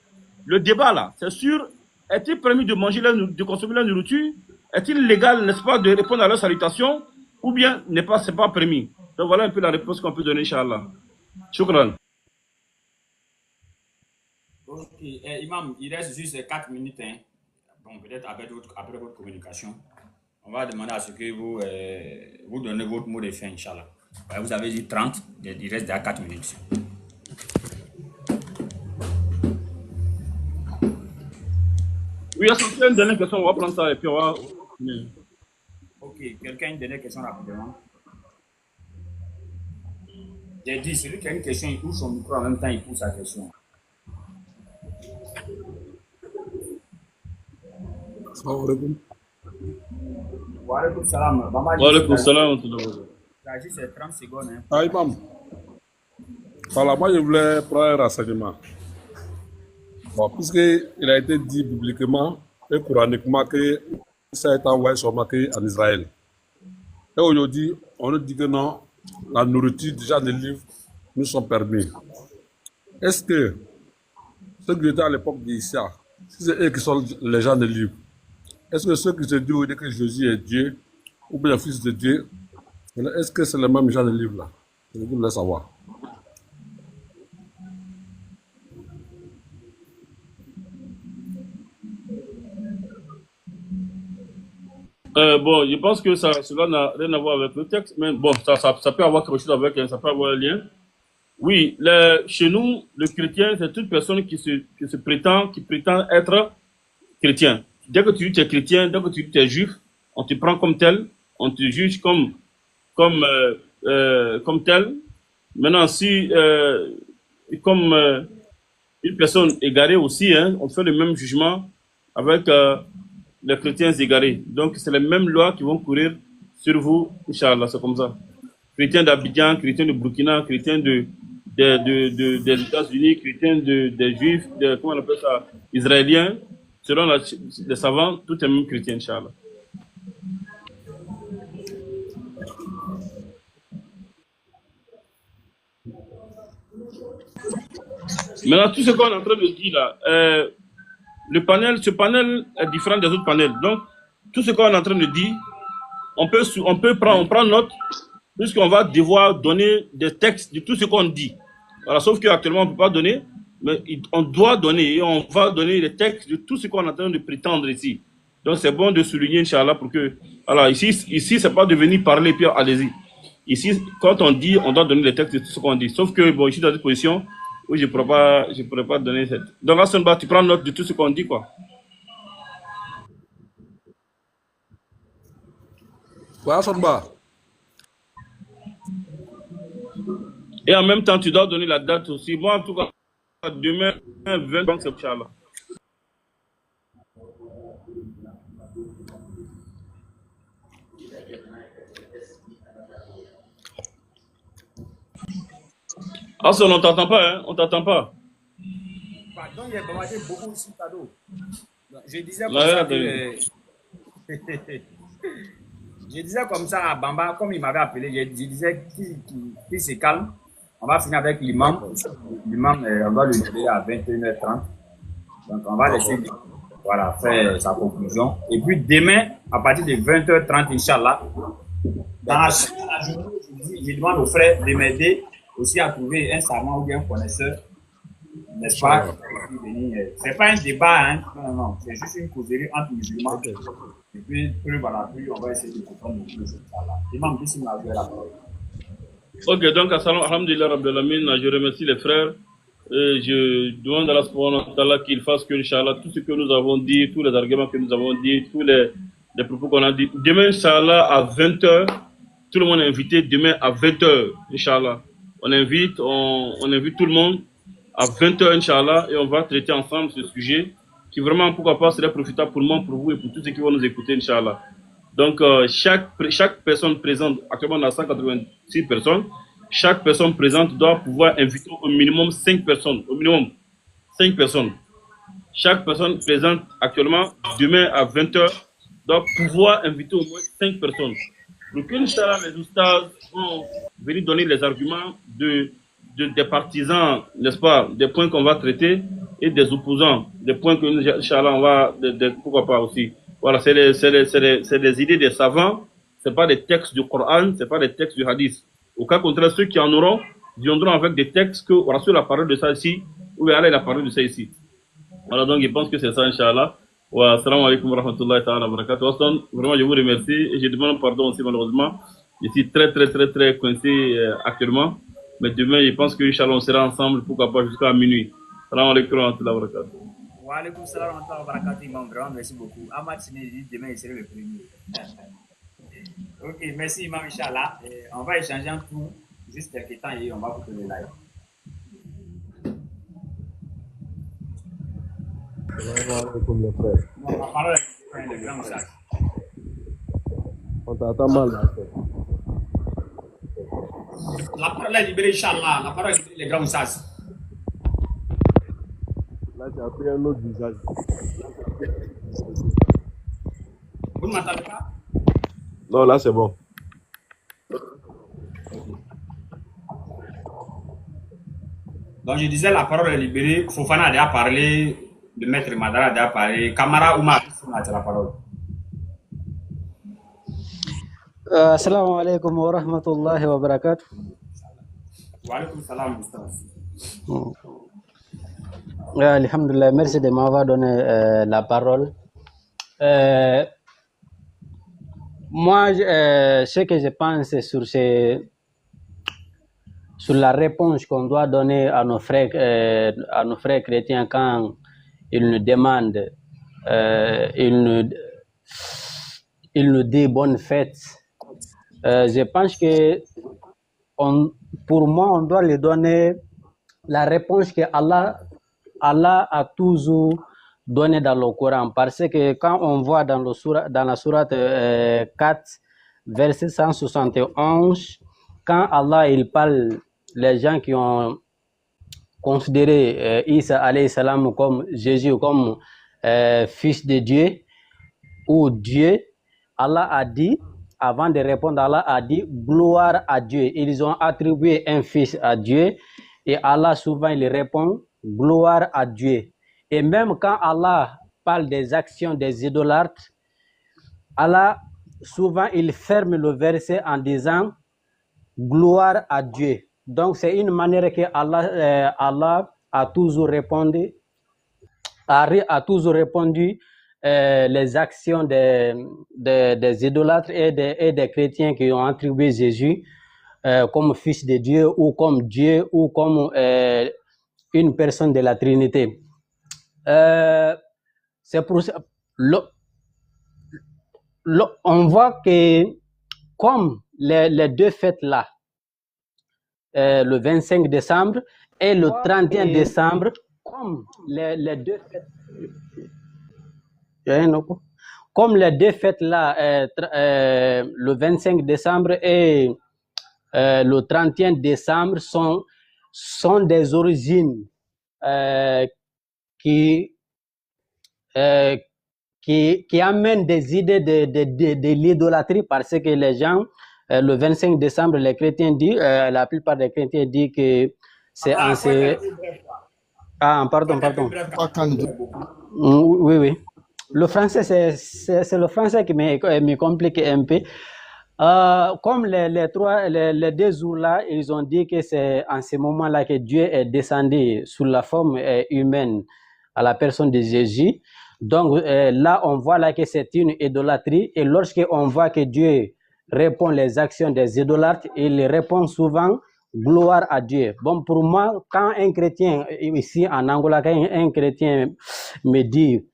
Le débat, là, c'est sur, est-il permis de manger, de consommer la nourriture est-il légal, n'est-ce pas, de répondre à leurs salutations ou bien c'est pas permis? Donc voilà un peu la réponse qu'on peut donner, Inch'Allah. Shukran. Ok, Imam, il reste juste 4 minutes. Hein. Bon, peut-être après votre communication, on va demander à ce que vous donnez votre mot de fin, Inch'Allah. Vous avez dit 30, il reste déjà 4 minutes. Oui, il y a une dernière question, on va prendre ça et puis on va... Ok, quelqu'un a une dernière question rapidement. J'ai dit, celui qui a une question, il touche son micro en même temps, il pose sa question. Wa alaikum salam. Wa alaikum salam. C'est 30 secondes. Hein. Ah, Imam. Voilà, moi je voulais prendre un renseignement. Bon, puisqu'il a été dit bibliquement et coraniquement que ça a été envoyé seulement en Israël. Et aujourd'hui, on nous dit que non, la nourriture, déjà les livres, nous sont permis. Est-ce que ceux qui étaient à l'époque d'Issa, si c'est eux qui sont les gens des livres, est-ce que ceux qui se disent que Jésus est Dieu, ou bien le Fils de Dieu, est-ce que c'est les mêmes gens des livres là? Je voulais savoir. Bon, je pense que cela n'a rien à voir avec le texte, mais bon, ça peut avoir quelque chose avec, ça peut avoir un lien. Oui, chez nous, le chrétien, c'est toute personne qui prétend être chrétien. Dès que tu dis que tu es chrétien, dès que tu dis que tu es juif, on te prend comme tel, on te juge comme tel. Maintenant, si, comme une personne égarée aussi, hein, on fait le même jugement avec les chrétiens égarés. Donc, c'est les mêmes lois qui vont courir sur vous, Inch'Allah, c'est comme ça. Chrétiens d'Abidjan, chrétiens de Burkina, chrétiens des États-Unis, chrétiens des Juifs, comment on appelle ça, Israéliens, selon les savants, tout est même chrétien, Inch'Allah. Maintenant, tout ce qu'on est en train de dire là, ce panel est différent des autres panels. Donc, tout ce qu'on est en train de dire, on prend note, puisqu'on va devoir donner des textes de tout ce qu'on dit. Voilà, sauf qu'actuellement, on ne peut pas donner, mais on doit donner, et on va donner les textes de tout ce qu'on est en train de prétendre ici. Donc, c'est bon de souligner, Inch'Allah, pour que... Alors, ici c'est pas de venir parler, puis allez-y. Ici, quand on dit, on doit donner les textes de tout ce qu'on dit. Sauf que, bon, je suis dans cette position où je ne pourrais pas donner cette... Donc, Hassan, tu prends note de tout ce qu'on dit, quoi. Ouais, Hassan. Et en même temps, tu dois donner la date aussi. Moi, en tout cas, demain, 20 septembre. Ah, ça, on t'entend pas, hein? On t'entend pas. Pardon, il y a beaucoup de cadeaux. Je disais comme ça que... Je disais comme ça à Bamba, comme il m'avait appelé, je disais qu'il se calme. On va finir avec l'imam. L'imam, on va le lever à 21h30. Donc, on va laisser faire sa conclusion. Et puis, demain, à partir de 20h30, Inch'Allah, dans la journée, je demande aux frères de m'aider aussi à trouver un savant ou bien un connaisseur, n'est-ce pas? C'est pas un débat, hein? Non, c'est juste une causerie entre musulmans. Et puis, on va essayer de comprendre le plus, Inch'Allah. Imam, bismillah, vous avez la parole. Ok, donc, alhamdulillah, Rabbil Alamin, je remercie les frères. Et je demande à Allah subhanahu wa ta'ala qu'il fasse que, Inch'Allah, tout ce que nous avons dit, tous les arguments que nous avons dit, tous les propos qu'on a dit, demain, Inch'Allah, à 20h, tout le monde est invité demain à 20h, Inch'Allah. On invite tout le monde à 20h, Inch'Allah, et on va traiter ensemble ce sujet qui vraiment, pourquoi pas, serait profitable pour moi, pour vous et pour tous ceux qui vont nous écouter, Inch'Allah. Donc, chaque personne présente, actuellement on a 186 personnes, chaque personne présente doit pouvoir inviter au minimum 5 personnes. Au minimum 5 personnes. Chaque personne présente actuellement, demain à 20h, doit pouvoir inviter au moins 5 personnes. Pour que, Inch'Allah, les oustas vont venir donner les arguments des partisans, n'est-ce pas, des points qu'on va traiter, et des opposants, des points que, Inch'Allah, on va, pourquoi pas aussi. Voilà, c'est des idées des savants, c'est pas des textes du Coran, c'est pas des textes du Hadith. Au cas contraire, ceux qui en auront viendront avec des textes que Rasoul a parlé de ça ici, ou bien Allah il a parlé de ça ici. Voilà, donc je pense que c'est ça, Inch'Allah. Wa assalamu alaikum wa rahmatullahi ta'ala wa barakatuh. Waston, vraiment, je vous remercie et je demande pardon aussi, malheureusement. Je suis très coincé actuellement. Mais demain, je pense que, Inch'Allah, on sera ensemble, pourquoi pas jusqu'à minuit. Assalamu alaikum wa rahmatullahi wa barakatuh. Wa alaikum salam wa rahmatullahi wa barakatuh, Imam. Vraiment, merci beaucoup. Ahmad Sinedi, demain, il sera le premier. Ok, merci, Imam, Inch'Allah. On va échanger en tout, juste quelques temps et on va vous donner le live. Assalamualaikum les frères. La parole est le grand sac. On t'entend mal là. La parole est libérée, Inch'Allah. La parole est libérée, les grands sas. Là, tu as pris un autre visage. Vous ne m'entendez pas? Non, là, c'est bon. Donc, je disais, la parole est libérée. Fofana a déjà parlé, le maître Madara a déjà parlé. Kamara Oumar, c'est la parole. Assalamu alaikum wa rahmatullahi wa barakatuh. Wa alaikum salam, Moustapha. Alhamdulillah, merci de m'avoir donné la parole. Moi, ce que je pense sur la réponse qu'on doit donner à nos frères chrétiens quand ils nous demandent, ils nous disent bonne fête. Je pense que pour moi, on doit lui donner la réponse que Allah a toujours donnée dans le Coran. Parce que quand on voit dans la sourate 4, verset 171, quand Allah il parle, les gens qui ont considéré Isa alayhi salam comme Jésus, comme fils de Dieu ou Dieu, Allah a dit, avant de répondre, Allah a dit gloire à Dieu. Ils ont attribué un fils à Dieu et Allah souvent il répond gloire à Dieu. Et même quand Allah parle des actions des idolâtres, Allah souvent il ferme le verset en disant gloire à Dieu. Donc c'est une manière que Allah a toujours répondu les actions des idolâtres et des chrétiens qui ont attribué Jésus comme fils de Dieu ou comme Dieu ou comme une personne de la Trinité. C'est pour ça, on voit que comme les deux fêtes là, le 25 décembre et le 31 décembre, comme les deux fêtes, comme les deux fêtes là, le 25 décembre et le 31 décembre sont des origines qui amènent des idées de l'idolâtrie, parce que les gens, le 25 décembre, les chrétiens disent, la plupart des chrétiens disent que c'est pardon. Oui. Le français, c'est le français qui me complique un peu. Comme les deux jours-là, ils ont dit que c'est en ce moment-là que Dieu est descendu sous la forme humaine à la personne de Jésus. Donc là, on voit là que c'est une idolâtrie. Et lorsqu'on voit que Dieu répond les actions des idolâtres, il répond souvent gloire à Dieu. Bon, pour moi, quand un chrétien, ici en Angola, quand un chrétien me dit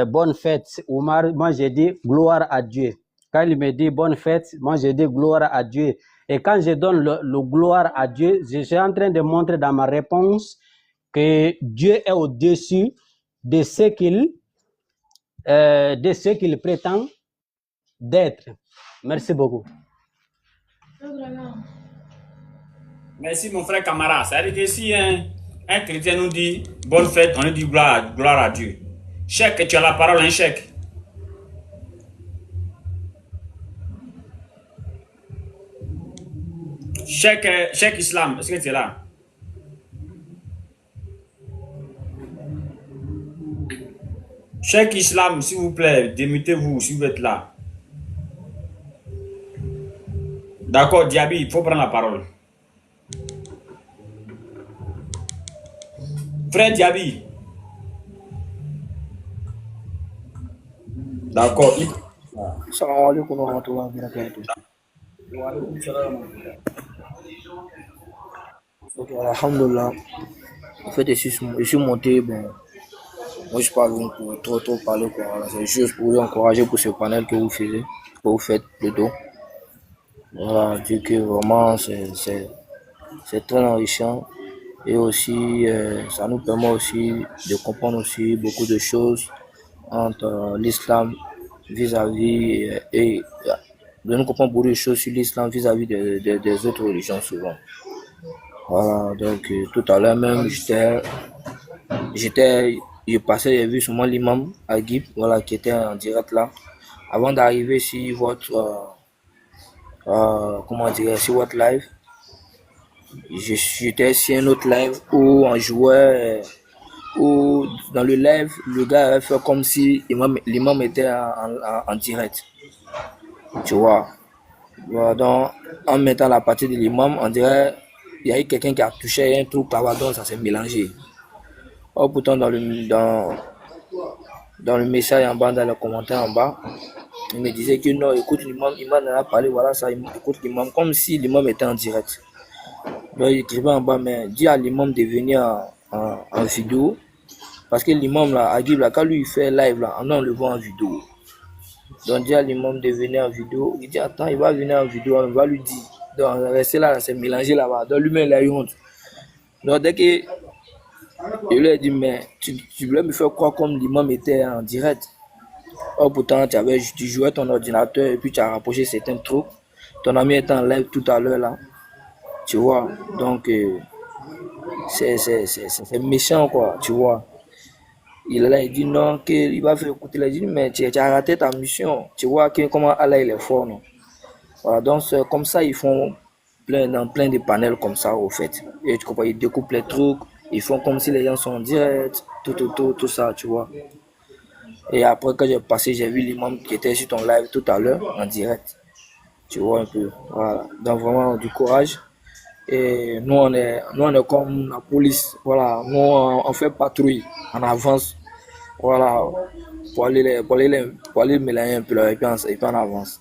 bonne fête, Oumar, moi j'ai dit gloire à Dieu. Quand il me dit bonne fête, moi je dis gloire à Dieu. Et quand je donne le gloire à Dieu, je suis en train de montrer dans ma réponse que Dieu est au-dessus de ce qu'il prétend d'être. Merci beaucoup. Merci mon frère Camara. Ça veut dire que si un chrétien nous dit bonne fête, on nous dit gloire à Dieu. Cheikh, tu as la parole, un Cheikh. Cheikh Islam, est-ce que tu es là? Cheikh Islam, s'il vous plaît, démutez-vous si vous êtes là. D'accord, Diaby, il faut prendre la parole. Frère Diaby. D'accord. Salam alaikum wa rahmatullahi wa barakatuh. Ok, alhamdulillah. En fait, je suis monté, bon, moi je parle pour trop parler, quoi. Voilà, c'est juste pour vous encourager pour ce panel que vous faites plutôt. Voilà, dire que vraiment c'est très enrichissant et aussi ça nous permet aussi de comprendre aussi beaucoup de choses entre l'islam vis-à-vis et de nous comprendre beaucoup de choses sur l'islam vis-à-vis des autres religions souvent. Voilà, donc tout à l'heure même j'ai vu seulement l'imam Agib, voilà, qui était en direct là. Avant d'arriver sur votre sur votre live, j'étais sur un autre live où on jouait, où dans le live, le gars avait fait comme si l'imam était en direct. Tu vois. Voilà, donc, en mettant la partie de l'imam, on dirait il y a eu quelqu'un qui a touché un truc là-bas, donc ça s'est mélangé. Or, pourtant, dans le message en bas, dans le commentaire en bas, il me disait que non, écoute l'imam, il m'en a parlé, voilà ça, écoute l'imam, comme si l'imam était en direct. Donc il écrivait en bas, mais dis à l'imam de venir en vidéo, parce que l'imam là, Agib là, quand lui il fait live là, on le voit en vidéo. Donc dis à l'imam de venir en vidéo, il dit attends, il va venir en vidéo, on va lui dire. Donc rester là, c'est mélangé là-bas, donc lui-même il a eu honte. Donc dès que je lui ai dit, mais tu voulais me faire croire comme l'imam était en direct. Or pourtant, tu jouais ton ordinateur et puis tu as rapproché certains trucs. Ton ami était en live tout à l'heure là. Tu vois. Donc, c'est méchant quoi, tu vois. Il dit non, qu'il va faire écouter. Il a dit, mais tu as raté ta mission. Tu vois comment Allah il est fort, non? Voilà, donc c'est comme ça, ils font plein de panels comme ça, au fait. Et tu comprends, ils découpent les trucs. Ils font comme si les gens sont en direct, tout ça, tu vois. Et après, quand j'ai passé, j'ai vu l'imam qui était sur ton live tout à l'heure, en direct. Tu vois un peu. Voilà. Donc vraiment, du courage. Et nous, on est comme la police. Voilà. Nous, on fait patrouille en avance. Voilà. Pour aller mélanger un peu là, et puis en avance.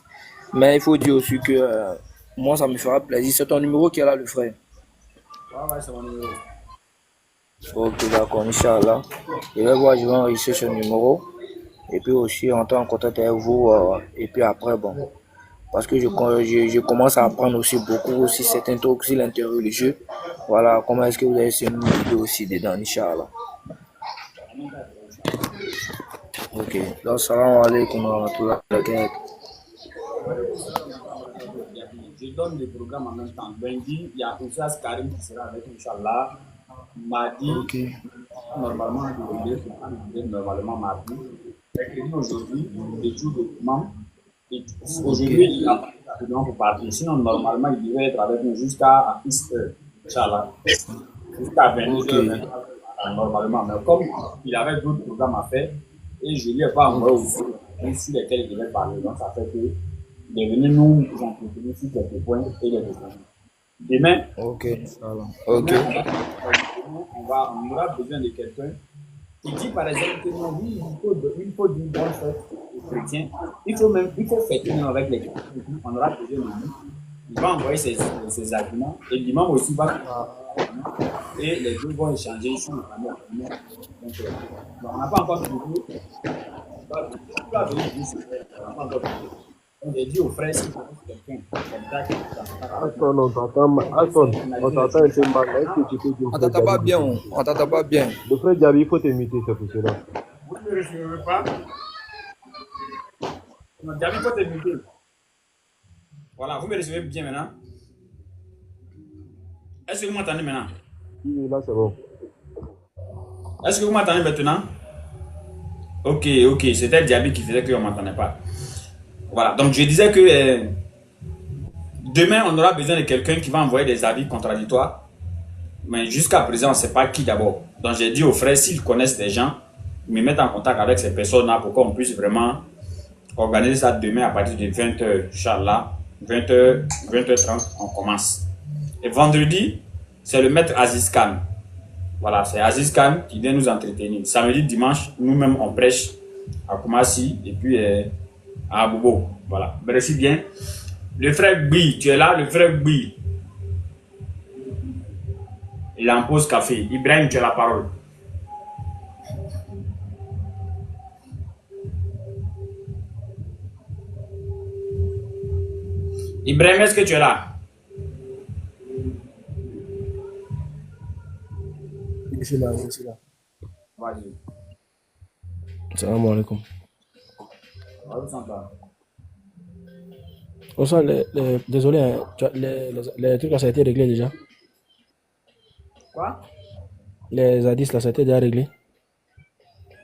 Mais il faut dire aussi que moi, ça me fera plaisir. C'est ton numéro qui est là, le frère. Ouais, c'est mon numéro. Ok, d'accord, Inch'Allah. Je vais enregistrer ce numéro. Et puis aussi, entrer en contact avec vous. Et puis après, bon. Parce que je commence à apprendre aussi beaucoup, aussi certains trucs, aussi l'interreligieux. Voilà, comment est-ce que vous avez essayé de nous guider aussi dedans, Inch'Allah. Ok, donc salam alaikum wa rahmatullahi wa barakatuh. Je donne le programme en même temps. Lundi, il y a Oussas Karim qui sera avec Inch'Allah. Mardi, normalement, normalement mardi. Mercredi, aujourd'hui, le jour de l'imam. Aujourd'hui, il a pas pour partir. Sinon, normalement, il devait être avec nous jusqu'à Easter, Inch'Allah. Jusqu'à 22h, normalement. Mais comme il avait d'autres programmes à faire, et je ne lui ai pas envoyé sur lesquels il devait parler. Donc, ça fait que il est venu nous entretenir sur quelques points et les questions. Demain, on aura besoin de quelqu'un qui dit par exemple que non, oui, il faut d'une bonne fête aux chrétiens. Il faut fêter même avec les chrétiens. On aura besoin de lui. Il va envoyer ses arguments et l'imam aussi va et les deux vont échanger sur le panel. Donc, on n'a pas encore trouvé. On a dit aux frères si quelqu'un Aston, on t'entend un peu mal. Est-ce que tu peux dire? On t'entend pas bien, on t'entend pas bien. Le frère Diaby, il faut t'imiter, c'est pour cela. Vous ne me recevez pas? Non, Diaby, il faut t'imiter. Voilà, vous me recevez bien maintenant? Est-ce que vous m'entendez maintenant? Oui, là c'est bon. Est-ce que vous m'entendez maintenant? Ok, c'était Diaby qui faisait qu'on ne m'entendait pas. Voilà, donc je disais que demain, on aura besoin de quelqu'un qui va envoyer des avis contradictoires. Mais jusqu'à présent, on ne sait pas qui d'abord. Donc j'ai dit aux frères, s'ils connaissent des gens me mettre en contact avec ces personnes-là pour qu'on puisse vraiment organiser ça demain à partir de 20h, Inch'Allah. 20h, 20h30, on commence. Et vendredi, c'est le maître Aziz Khan. Voilà, c'est Aziz Khan qui vient nous entretenir. Samedi, dimanche, nous-mêmes, on prêche à Koumassi et puis à Abobo. Voilà, merci bien. Le frère Gbi, tu es là, le frère Gbi. Il est en pause café. Ibrahim, tu as la parole. Ibrahim, est-ce que tu es là? Je suis là, je suis là. Vas-y. Salam alaikum. Oh, ça, désolé, hein, les trucs là, ça a été réglé déjà. Quoi? Les hadiths là, ça a été déjà réglé.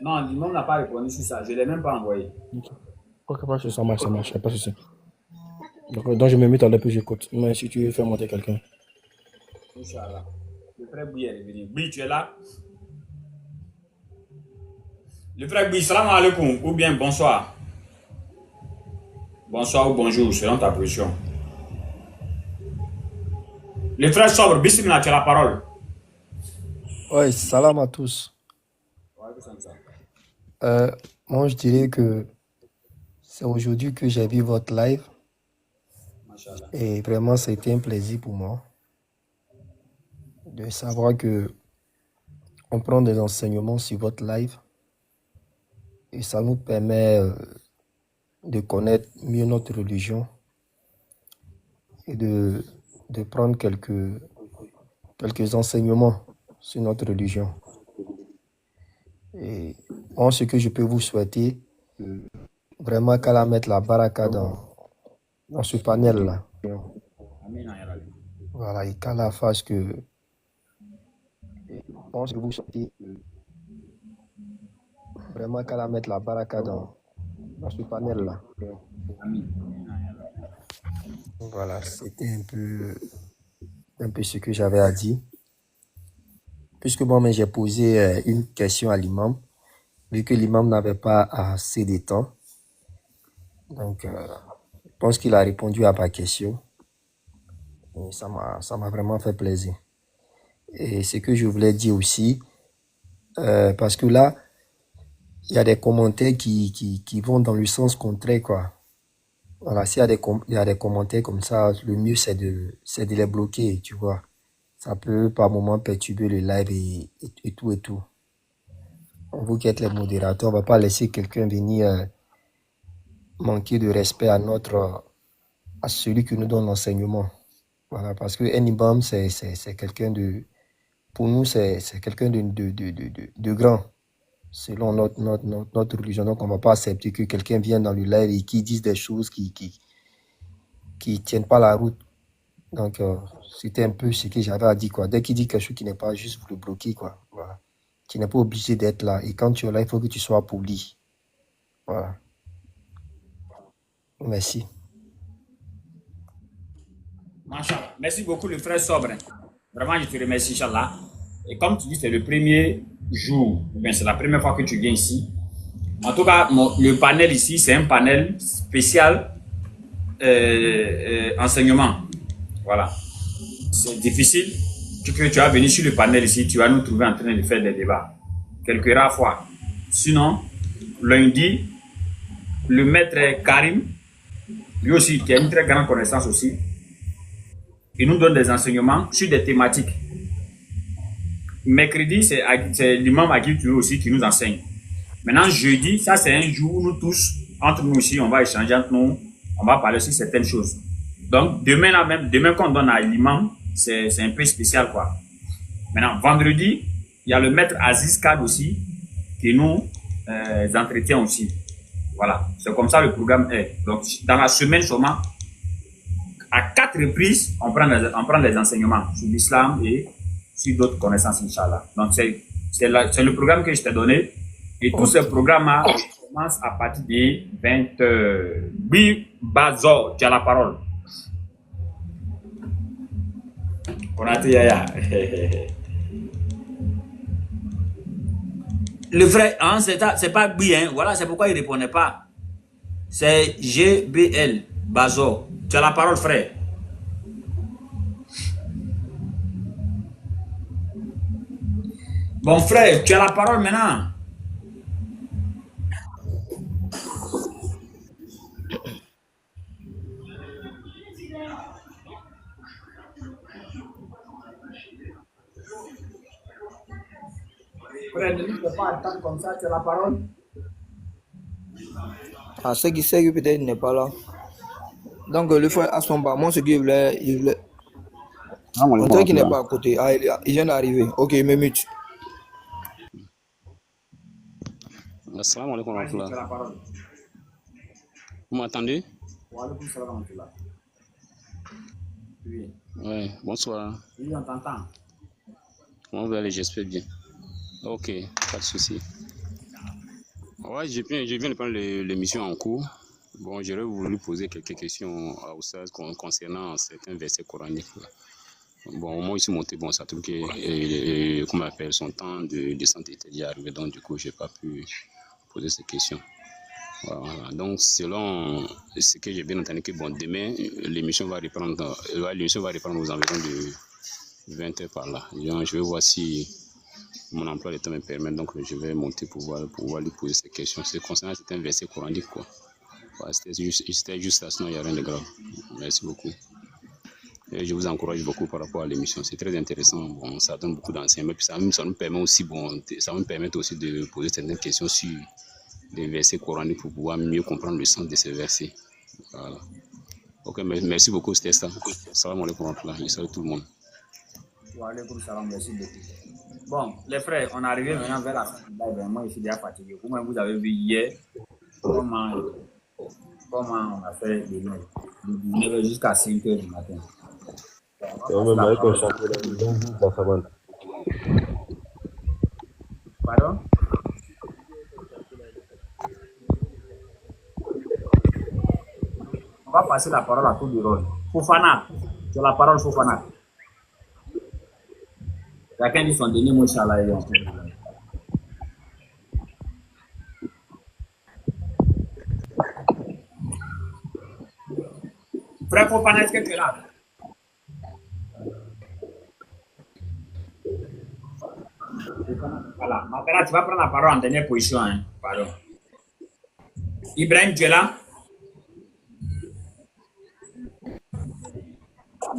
Non, l'imam n'a pas répondu sur ça. Je ne l'ai même pas envoyé. Ok, pas de souci, ça marche, pas de souci. Donc je me mets à l'heure puis j'écoute. Mais si tu veux faire monter quelqu'un. Inch'Allah. Le frère Bouy est revenu. Bouy, tu es là? Le frère Bouy, salam alaikum. Ou bien bonsoir. Bonsoir ou bonjour, selon ta position. Le frère Sobre, Bismillah, tu as la parole. Ouais, salam à tous. Moi, je dirais que c'est aujourd'hui que j'ai vu votre live. Et vraiment, c'était un plaisir pour moi de savoir que on prend des enseignements sur votre live et ça nous permet de connaître mieux notre religion et de prendre quelques enseignements sur notre religion. Et moi, ce que je peux vous souhaiter, vraiment qu'Allah mette la baraka dans ce panel-là. Voilà, et qu'Allah fasse que... Moi, ce que vous souhaitez, vraiment qu'Allah mette la baraka dans ce panel-là. Voilà, c'était un peu ce que j'avais à dire. Puisque moi-même, j'ai posé une question à l'imam, vu que l'imam n'avait pas assez de temps. Donc, je pense qu'il a répondu à ma question. Et ça m'a vraiment fait plaisir. Et ce que je voulais dire aussi, parce que là, il y a des commentaires qui vont dans le sens contraire, quoi. Voilà, s'il y a des commentaires comme ça, le mieux, c'est de les bloquer, tu vois. Ça peut par moment perturber le live et tout et tout. Vous qui êtes les modérateurs, on ne va pas laisser quelqu'un venir manquer de respect à celui qui nous donne l'enseignement. Voilà, parce que un imam, c'est quelqu'un de... Pour nous, c'est quelqu'un de grand, selon notre religion. Donc, on ne va pas accepter que quelqu'un vienne dans le live et qui dise des choses qui tiennent pas la route. Donc, c'était un peu ce que j'avais à dire, quoi. Dès qu'il dit quelque chose qui n'est pas juste, vous le bloquez, quoi. Voilà. Tu n'es pas obligé d'être là. Et quand tu es là, il faut que tu sois poli. Voilà. Merci. Machallah. Merci beaucoup, le frère Sobre. Vraiment, je te remercie, Inch'Allah. Et comme tu dis, c'est le premier jour, c'est la première fois que tu viens ici. En tout cas, le panel ici, c'est un panel spécial enseignement. Voilà. C'est difficile que tu vas venir sur le panel ici, tu vas nous trouver en train de faire des débats. Quelques rares fois. Sinon, lundi, le maître Karim, lui aussi, qui a une très grande connaissance aussi, il nous donne des enseignements sur des thématiques. Mercredi, c'est l'imam Agil Touré aussi qui nous enseigne. Maintenant, jeudi, ça c'est un jour où nous tous, entre nous ici, on va échanger entre nous, on va parler sur certaines choses. Donc, demain là même, demain qu'on donne à l'imam, c'est un peu spécial, quoi. Maintenant, vendredi, il y a le maître Aziz Khan aussi, qui nous entretient aussi. Voilà, c'est comme ça le programme est. Donc, dans la semaine seulement, à 4 reprises, on prend des enseignements sur l'islam et sur d'autres connaissances, Inch'Allah. Donc, c'est le programme que je t'ai donné. Et tous ces programmes-là commencent à partir de 20h. Oui, Bazo, tu as la parole. Konate Yaya. Le frère, hein, c'est pas Gbi, hein. Voilà, c'est pourquoi il ne répondait pas. C'est GBL, Bazo. Tu as la parole, frère. Bon, frère, tu as la parole maintenant. Frère, ne peux pas attendre comme ça, tu as la parole. Ah, ce qui sait que peut-être il n'est pas là. Donc, le frère Asomba, moi, ce qu'il voulait, on dirait qu'il n'est pas à côté. Ah, il vient d'arriver. Ok, il me mute. Assalamu alaikum Vas-y, tu as warahmatullah. la parole. Vous m'entendez? Wa alaikum salam wa rahmatullah. Oui. Oui, bonsoir. Oui, on t'entend. Comment vous allez? J'espère bien. Ok, pas de souci. Ouais, je viens de prendre l'émission en cours. Bon, j'aurais voulu poser quelques questions à Oussaz concernant certains versets coraniques. Bon, moi, ici, monté, bon, ça trouve que, comment on appelle, son temps de descente était déjà arrivé, donc du coup, je n'ai pas pu poser ces questions. Voilà. Donc, selon ce que j'ai bien entendu, que bon, demain, l'émission va reprendre aux environs de 20 h par là. Donc, je vais voir si mon emploi de temps me permet, donc je vais monter pour pouvoir lui poser ces questions. C'est concernant certains versets coraniques, quoi. Voilà, c'était juste ça, sinon il n'y a rien de grave. Merci beaucoup. Et je vous encourage beaucoup par rapport à l'émission. C'est très intéressant. Bon, ça donne beaucoup d'enseignements. Puis ça nous permet aussi, ça me permet aussi de poser certaines questions sur les versets coraniques pour pouvoir mieux comprendre le sens de ces versets. Voilà. Ok, merci beaucoup, c'était ça. Salam alaikum wa rahmatullah. Salut tout le monde. Wa alaikum salam, merci beaucoup. Bon, les frères, on est arrivé maintenant vers la fin du live. Moi, je suis déjà fatigué. Vous-même, vous avez vu hier comment on a fait les lives. De 19h jusqu'à 5h du matin. C'est même avec un championnat de dans sa bande. Pardon? On va passer la parole à tout le rôle. Fofana, tu as la parole, Fofana. Chacun dit son dernier mot, Inch'Allah. Frère Fofana, est-ce que tu es là? Voilà. Maintenant, tu vas prendre la parole en dernière position. Hein. Pardon. Ibrahim, tu es là?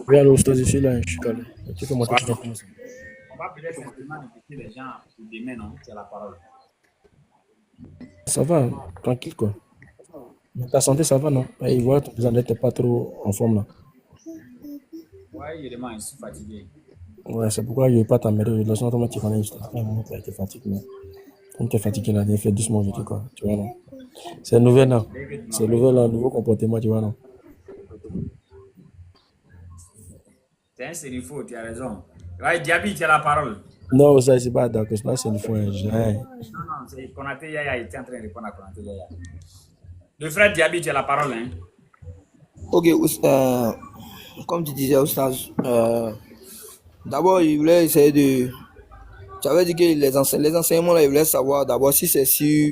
Oui, alors, je suis là, je suis calé. Tu fais monter tout ça. On va peut-être simplement inviter les gens pour demain, non? Tu as la parole. Ça va, tranquille, quoi. Mais ta santé, ça va, non? Et voilà, vous n'êtes pas trop en forme, là. Ouais, évidemment, je suis fatigué. Ouais, c'est pourquoi je ne vais pas t'emmerder. Le soir, tu connais juste après un moment, tu as été fatigué. Mais comme tu es fatigué, là, fais doucement avec toi, quoi. Tu vois, non? C'est nouvel, non? C'est nouveau comportement, tu vois, non? C'est un sénifo, tu as raison. Ouais, Diaby, tu as la parole. Non, ça, c'est pas d'accord, c'est pas une fois. Non, c'est Konaté Yaya, il était en train de répondre à Konaté Yaya. Le frère Diaby, tu as la parole, hein? Ok, comme tu disais, Oustaz, d'abord, il voulait essayer de... Tu avais dit que les enseignements, là, il voulait savoir d'abord si c'est sur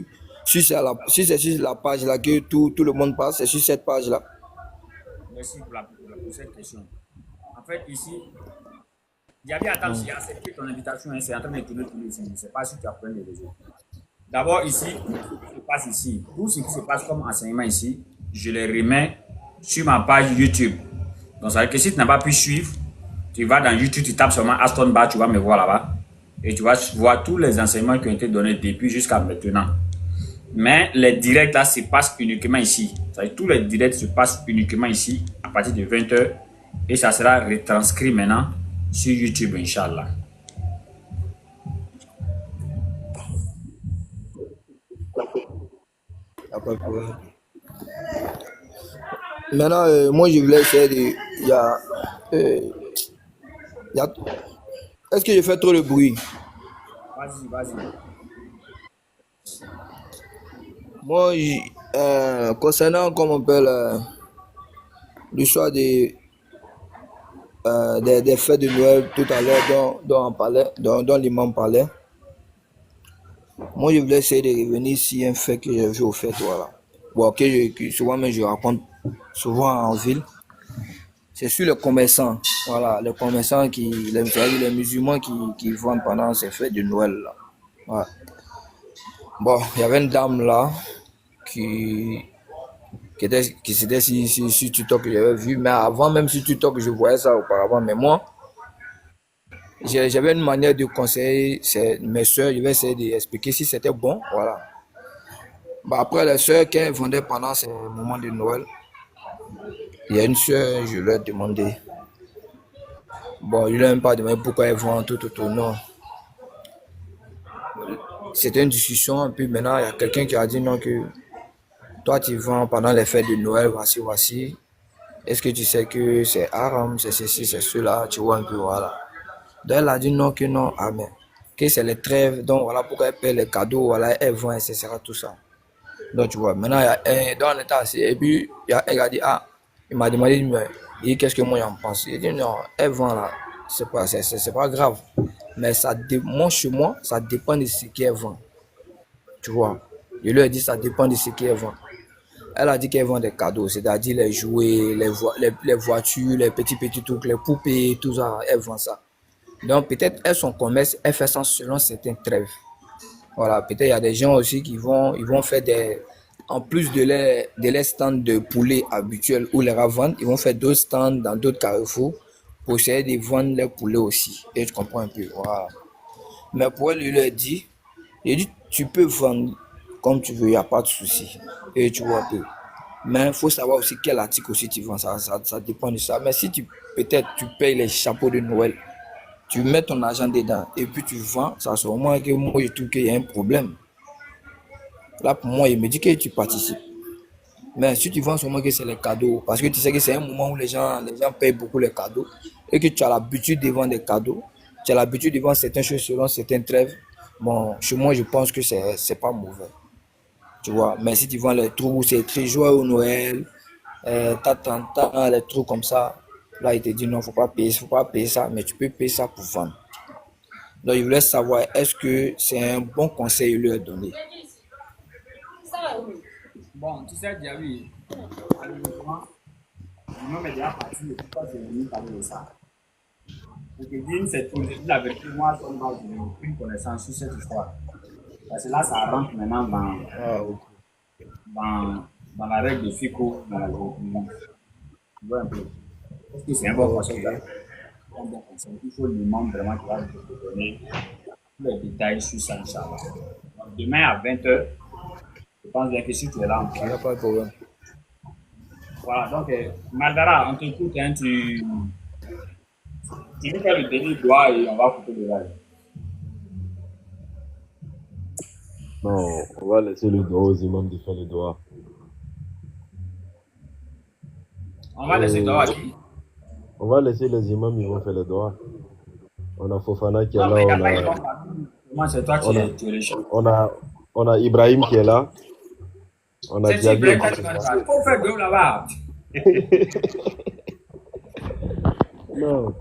la page là que tout le monde passe, c'est sur cette page-là. Merci pour cette question. En fait, ici, Diaby, attends, j'ai accepté ton invitation, hein, c'est en train de tourner tous les signes. Je ne sais pas si tu apprends les réseaux. D'abord, ici, tout ce qui se passe ici, tout ce qui se passe comme enseignement ici, je les remets sur ma page YouTube. Donc, ça veut dire que si tu n'as pas pu suivre, tu vas dans YouTube, tu tapes seulement Aston Bar, tu vas me voir là-bas. Et tu vas voir tous les enseignements qui ont été donnés depuis jusqu'à maintenant. Mais les directs là se passent uniquement ici. Ça veut dire, tous les directs se passent uniquement ici à partir de 20 h. Et ça sera retranscrit maintenant sur YouTube, Inch'Allah. Maintenant, moi, je voulais essayer de... Est-ce que je fais trop de bruit? Vas-y. Moi, concernant, comme on appelle, l'histoire des fêtes de Noël tout à l'heure dont l'imam parlait, Moi, je voulais essayer de revenir sur un fait que j'ai vu au fait, voilà. Bon, que souvent, mais je raconte souvent en ville. C'est sur les commerçants, voilà, les commerçants les musulmans qui vendent pendant ces fêtes de Noël, là. Ouais. Bon, il y avait une dame là qui, qui c'était sur TikTok que j'avais vu, mais avant même sur TikTok, je voyais ça auparavant. Mais moi, j'avais une manière de conseiller mes soeurs, je vais essayer d'expliquer si c'était bon, voilà. Bah, après, les soeurs, quand elles vendaient pendant ces moments de Noël, il y a une soeur, je leur ai demandé. Bon, je ne lui ai même pas demandé pourquoi elles vendent tout, non. C'était une discussion, et puis maintenant, il y a quelqu'un qui a dit non, que toi, tu vends pendant les fêtes de Noël, voici. Est-ce que tu sais que c'est haram, c'est ceci, c'est cela, tu vois un peu, voilà. Donc, elle a dit non, que non, amen. Que c'est les trêves, donc voilà pourquoi elle paie les cadeaux, voilà, elle vend, etc., tout ça. Donc, tu vois, maintenant, dans l'état assis, et puis, elle a dit, ah, il m'a demandé, mais qu'est-ce que moi j'en pense? Il dit, non, elle vend là, c'est pas grave. Mais moi, chez moi, ça dépend de ce qu'elle vend. Tu vois, je lui ai dit, ça dépend de ce qu'elle vend. Elle a dit qu'elle vend des cadeaux, c'est-à-dire les jouets, les voitures, les petits trucs, les poupées, tout ça, elle vend ça. Donc, peut-être, son commerce, elle fait ça selon certaines trêves. Voilà, peut-être il y a des gens aussi qui vont faire en plus de les stands de poulet habituels où les revendent, ils vont faire d'autres stands dans d'autres carrefours pour essayer de vendre les poulets aussi. Et je comprends un peu, voilà. Mais pour elle, il lui a dit, tu peux vendre comme tu veux, il n'y a pas de souci. Et tu vois un peu. Mais il faut savoir aussi quel article aussi tu vends, ça dépend de ça. Mais si peut-être tu payes les chapeaux de Noël, tu mets ton argent dedans et puis tu vends, ça c'est au moins que moi je trouve qu'il y a un problème. Là pour moi, il me dit que tu participes. Mais si tu vends seulement que c'est les cadeaux, parce que tu sais que c'est un moment où les gens payent beaucoup les cadeaux et que tu as l'habitude de vendre des cadeaux, tu as l'habitude de vendre certaines choses selon certaines trêves, bon, chez moi je pense que c'est pas mauvais. Tu vois, mais si tu vends les trucs où c'est très joyeux au Noël, les trucs comme ça, là il te dit non, faut pas payer ça, mais tu peux payer ça pour vendre. Donc il voulait savoir, est-ce que c'est un bon conseil lui a donné? Bon, tu sais, déjà oui, malheureusement, moi, mais déjà parti, je ne peux pas venir parler de ça. Pour te dire, c'est pour la vérité, moi, je n'ai aucune connaissance sur cette histoire. Parce que là, ça rentre maintenant dans la règle de FICO, dans la jurisprudence. Tu vois un peu. Est-ce que c'est un bon conseil? Un bon conseil. Il faut le membre vraiment qui va te donner tous les détails sur ça, Inch'Allah. Demain à 20h, je pense bien que si tu es là, il n'y a pas de problème. Voilà, donc, Madara, on t'écoute, hein, tu nous fais le dernier doigt et on va couper le live. Non, on va laisser le doigt aux imams de faire le doigt. On va laisser le doigt à qui? On va laisser les imams, ils vont faire le doigt. On a Fofana qui est là. Moi, c'est toi qui es le chef. On a Ibrahim qui est là. On a Diaby. Il faut faire deux là-bas. Non.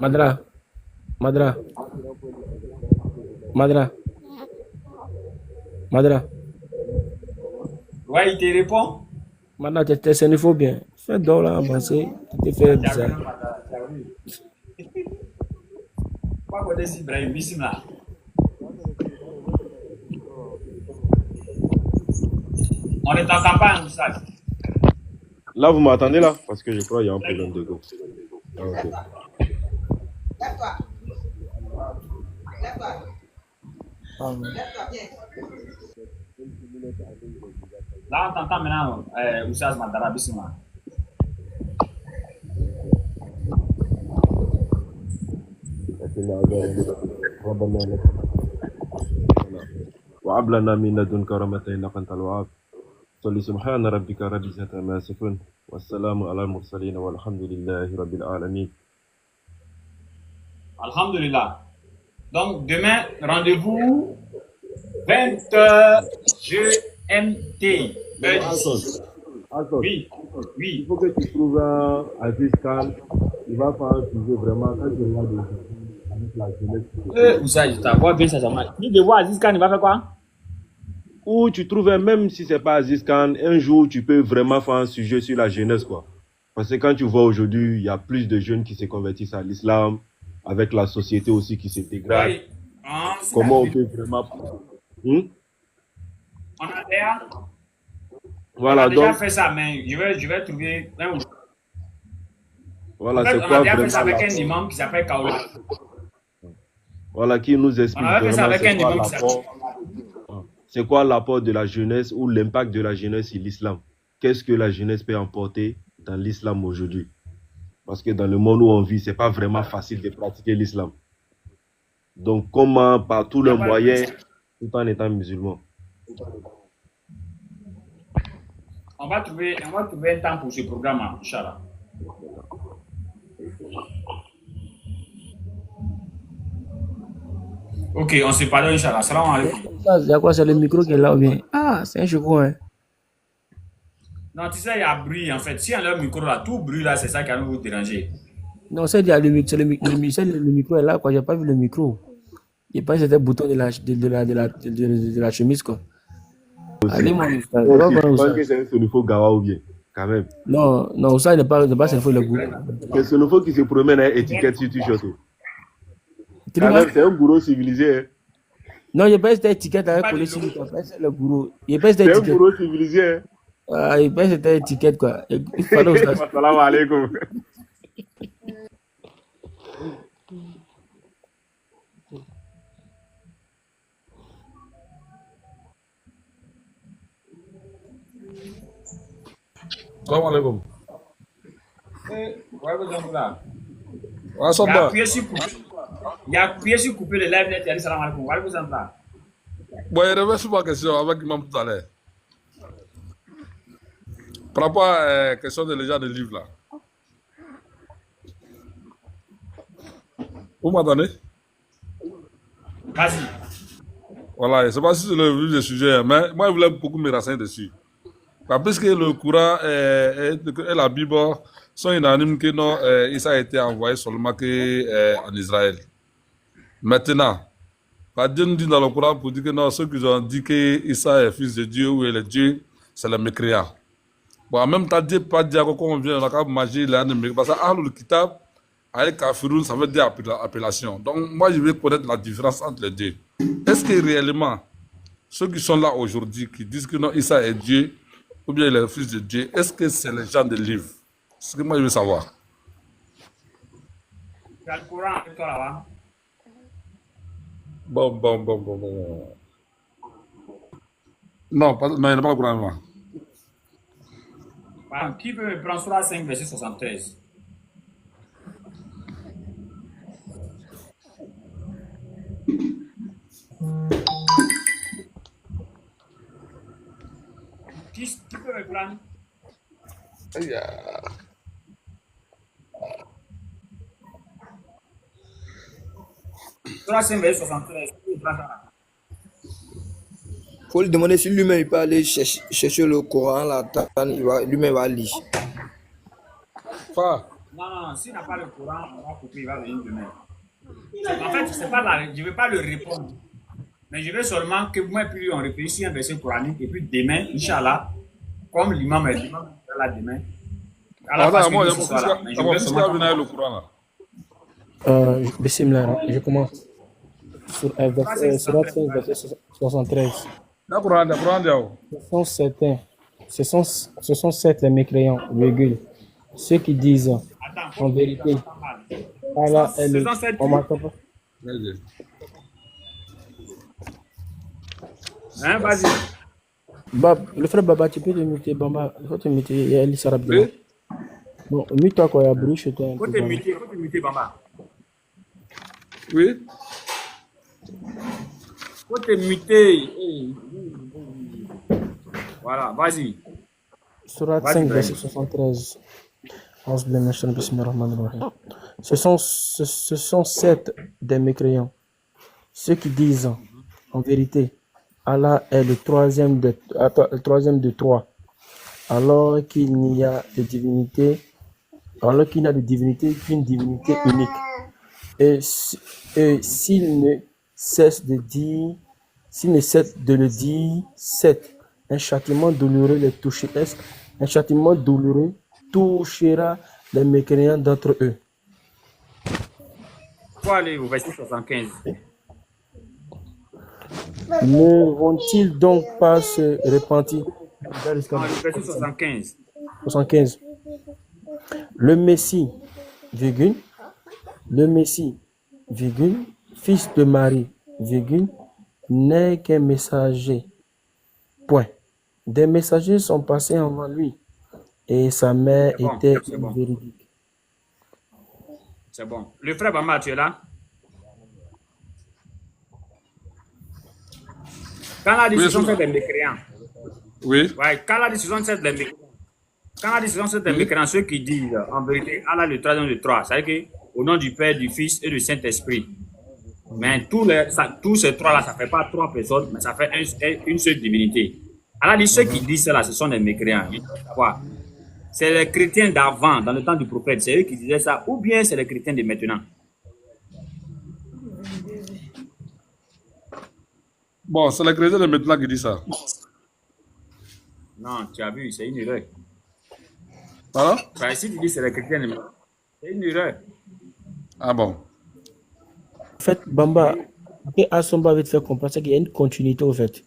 Madra. Ouais, il te répond. Madra, t'es xénophobe bien. Fais d'or là, avancer. Tu te fais bizarre. Quoi qu'on dise Ibrahim, bismillah. On est en campagne, ça. Là, vous m'attendez là? Parce que je crois qu'il y a un problème de go. Ah, ok. Là, on t'entend maintenant, Oussaz Mandara, bismillah. وهب لنا من لدنك رحمة إنك أنت الوهاب صل سبحان ربك رب العزة عما يصفون والسلام على المرسلين والحمد لله رب العالمين. Alhamdulillah. Donc demain, rendez-vous 20h GMT. Oui. Il faut que tu trouves un artiste calme. Il va faire un sujet vraiment quand tu regardes avec la jeunesse. Où ça, je t'avoue bien, ça marche. Dis de voir Aziz Khan, il va faire quoi? Ou tu trouves, même si c'est pas Aziz Khan, un jour tu peux vraiment faire un sujet sur la jeunesse, quoi. Parce que quand tu vois aujourd'hui, il y a plus de jeunes qui se convertissent à l'islam, avec la société aussi qui se dégrade. Oui. Ah, Comment on peut vraiment... On a déjà, Voilà, on a déjà donc, fait ça, mais je vais trouver. voilà, En fait, c'est on a quoi déjà fait ça vraiment avec un imam qui s'appelle Kaola. Voilà, qui nous On explique avait fait ça vraiment avec un c'est quoi imam qui s'appelle. l'apport. C'est quoi l'apport de la jeunesse ou l'impact de la jeunesse sur l'islam? Qu'est-ce que la jeunesse peut emporter dans l'islam aujourd'hui? Parce que dans le monde où on vit, c'est pas vraiment facile de pratiquer l'islam. Donc, comment, par tous les moyens, tout en étant musulman? On va trouver un temps pour ce programme, Inch'Allah. Ok, on se parle, Inch'Allah. Salam alaikum. C'est quoi, c'est le micro qui est là ou bien? Ah, c'est un chevaux, hein. Non, tu sais, il y a bruit en fait. Si on a le micro là, tout bruit là, c'est ça qui va nous déranger. Non, c'est le micro est là, quoi. J'ai pas vu le micro. J'ai pas vu c'était le bouton de la chemise, quoi. Allez, moi, Je pense que c'est un Sonifo Gawa ou bien, quand même. Non, ça n'est pas Sonifo le gourou. C'est Sonifo qui se promène avec étiquette sur t-shirt. Quand même, c'est un gourou civilisé. Hein. Non, il n'y a pas cette étiquette avec collé sur le gourou. C'est un gourou civilisé. Hein. Ah, il passe cette étiquette, quoi. Il fallait aussi. Salam alaikum. Salam alaikum. Il a appuyé sur couper le live net, il a dit salam alaikum. Bon, il revient sur ma question avec Imam tout à l'heure. Par rapport à la question de gens de livres là. Vous m'entendez? Vas-y. Voilà, je ne sais pas si c'est le vif du sujet, mais moi je voulais beaucoup me renseigner dessus. Puisque le Coran et la Bible sont unanimes que non, Isa a été envoyé seulement en Israël. Maintenant, Dieu nous dit dans le Coran pour dire que non, ceux qui ont dit que Isa est fils de Dieu ou est le Dieu, c'est le mécréant. Bon, en même temps, Dieu pas dire qu'on vient dans la cave magie, parce que Ahlul Kitab, avec Kafiroun, ça veut dire appellation. Donc, moi, je veux connaître la différence entre les deux. Est-ce que réellement, ceux qui sont là aujourd'hui, qui disent que non, Isa est Dieu, ou bien il est le fils de Dieu, est-ce que c'est les gens des livres? C'est ce que moi, je veux savoir. Tu as le Coran avec toi là-bas? Bon. Non, il n'y a pas le Coran avec moi. Qui peut me prendre Surah 5, verset 73? Qui peut me prendre? Surah 5, verset 73. Il faut lui demander si lui-même il peut aller chercher le Coran, la Tane, lui-même va lire. Non, s'il n'a pas le Coran, on va couper, il va venir demain. En fait, je ne vais pas le répondre. Mais je veux seulement que moi et puis lui, on réfléchisse un verset coranique. Et puis demain, Inch'Allah, comme l'imam est là demain. Moi, je veux seulement venir le Coran là. Bismillah, je commence. Sur verset 73. Ce sont sept les mécréants, virgule. Ceux qui disent en vérité, Allah est le... On m'entend pas? Hein, vas-y. Le frère Baba, tu peux te muter, Baba. Il faut te muter, il y a Elisa Rabdina. Bon, mute-toi quoi, il y a bruit chez toi. Faut te muter, Baba. Oui. Faut te muter. Voilà, vas-y. Surat 5, verset 73. Ce sont sept des mécréants. Ceux qui disent, en vérité, Allah est le troisième de trois, alors qu'il n'y a de divinité qu'une divinité unique. et s'il ne cesse de dire, s'il ne cesse de le dire, 7. Un châtiment douloureux les touchera. Un châtiment douloureux touchera les mécréants d'entre eux. Faut aller au verset 75. Ne vont-ils donc pas se repentir? Non, le verset 75. 75. Le Messie, virgule, le Messie, virgule, fils de Marie, virgule, n'est qu'un messager. Point. Des messagers sont passés avant lui, et sa mère C'est bon, était c'est bon. véridique. C'est bon. Le frère Bamba, tu es là? Quand la décision c'est des mécréants. Oui. Ouais, quand la décision c'est des mécréants. Quand la décision c'est des mécréants, ceux qui disent en vérité, Allah le troisième de trois, c'est-à-dire qu'au nom du Père, du Fils et du Saint-Esprit. Mais tous ces trois-là, ça ne fait pas trois personnes, mais ça fait une seule divinité. Allah dit ceux qui disent cela, ce sont des mécréants. Il faut savoir. C'est les chrétiens d'avant, dans le temps du prophète, c'est eux qui disaient ça, ou bien c'est les chrétiens de maintenant. Bon, c'est les chrétiens de maintenant qui disent ça. Non, tu as vu, c'est une erreur. Pardon? Enfin, si tu dis c'est les chrétiens de maintenant, c'est une erreur. Ah bon? En fait, Bamba, et Assomba veut te faire comprendre qu'il y a une continuité au fait.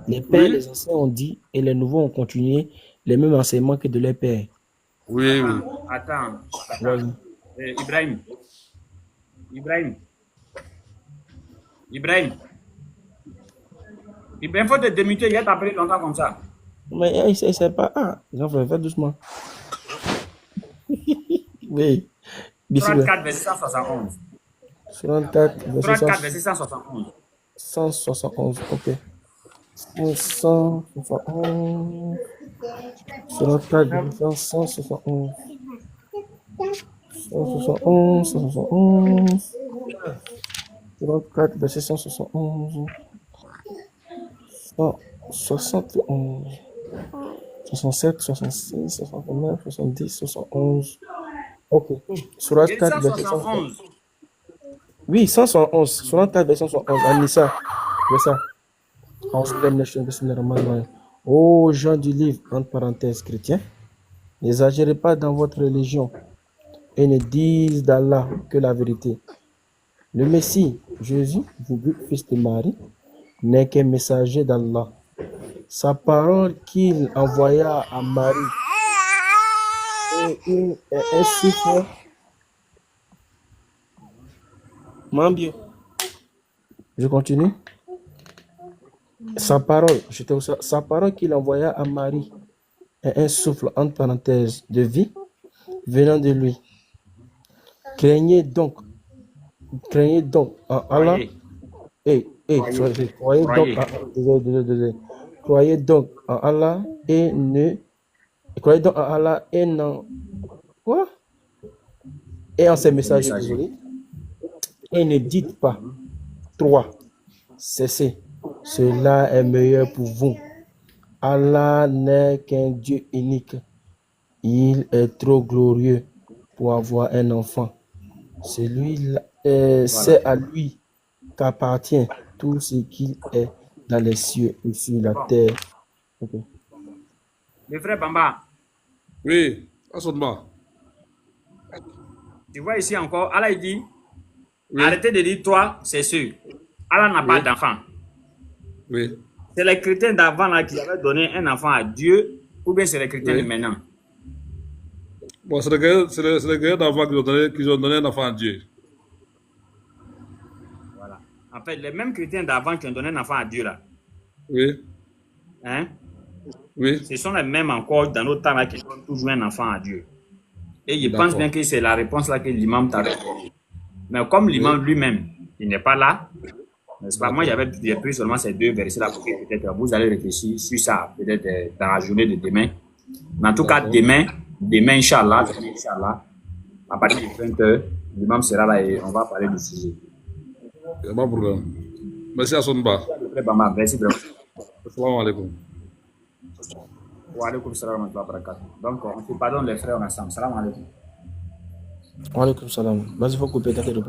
Les pères, les anciens ont dit, et les nouveaux ont continué les mêmes enseignements que de leurs pères. Oui, oui. Attends. Vas-y. Ibrahim, faut te démuter, il y a t'appeler longtemps comme ça. Mais il sait pas. Ah, les enfants, faites doucement. Oui. 34, verset 171. 34, verset 171. 171, ok. 171. 34, verset 171. 171, 171. 34, verset 171. 171. 67, 66, 69, 70, 71. Ok. Surat 4, verset 171. Oui, 171. Surat 4, verset 171. Anissa. C'est ça. Ô gens du livre, entre parenthèses, chrétiens, n'exagérez pas dans votre religion et ne disent d'Allah que la vérité. Le Messie, Jésus, fils de Marie, n'est qu'un messager d'Allah. Sa parole qu'il envoya à Marie est un souffle. Mambio. Je continue. Sa parole qu'il envoya à Marie est un souffle entre parenthèses de vie venant de lui. Craignez donc en Allah. Croyez donc en Allah et non. Quoi? Et en ses messagers, désolé. Et ne dites pas 3. Cessez. Cela est meilleur pour vous. Allah n'est qu'un Dieu unique. Il est trop glorieux pour avoir un enfant. C'est à lui qu'appartient tout ce qui est dans les cieux et sur la terre. Okay. Le frère Bamba. Oui, Assomba. Tu vois ici encore, Allah il dit, arrêtez de dire toi, c'est sûr. Allah n'a pas d'enfant. Oui. C'est les chrétiens d'avant là qui avaient donné un enfant à Dieu, ou bien c'est les chrétiens de maintenant? Bon, c'est les chrétiens d'avant qui ont donné un enfant à Dieu. Voilà. En fait, les mêmes chrétiens d'avant qui ont donné un enfant à Dieu là. Oui. Hein? Oui. Ce sont les mêmes encore dans notre temps là qui donnent toujours un enfant à Dieu. Et je pense bien que c'est la réponse là que l'imam t'a répondu. Mais comme l'imam lui-même, il n'est pas là, n'est-ce pas? Moi, j'ai pris seulement ces deux versets là pour que peut-être vous allez réfléchir sur ça, peut-être dans la journée de demain. Mais en tout cas, demain, Inch'Allah, à partir de 20h, l'imam sera là et on va parler du sujet. Il n'y a pas de problème. Merci à Sonba. Merci vraiment. Assalamu alaikum. Wa alaikum salam wa rahmatullahi wa barakatuh. Donc, on se pardonne les frères ensemble. Salam alaikum. Wa alaikum salam. Vas-y, faut couper ta télé.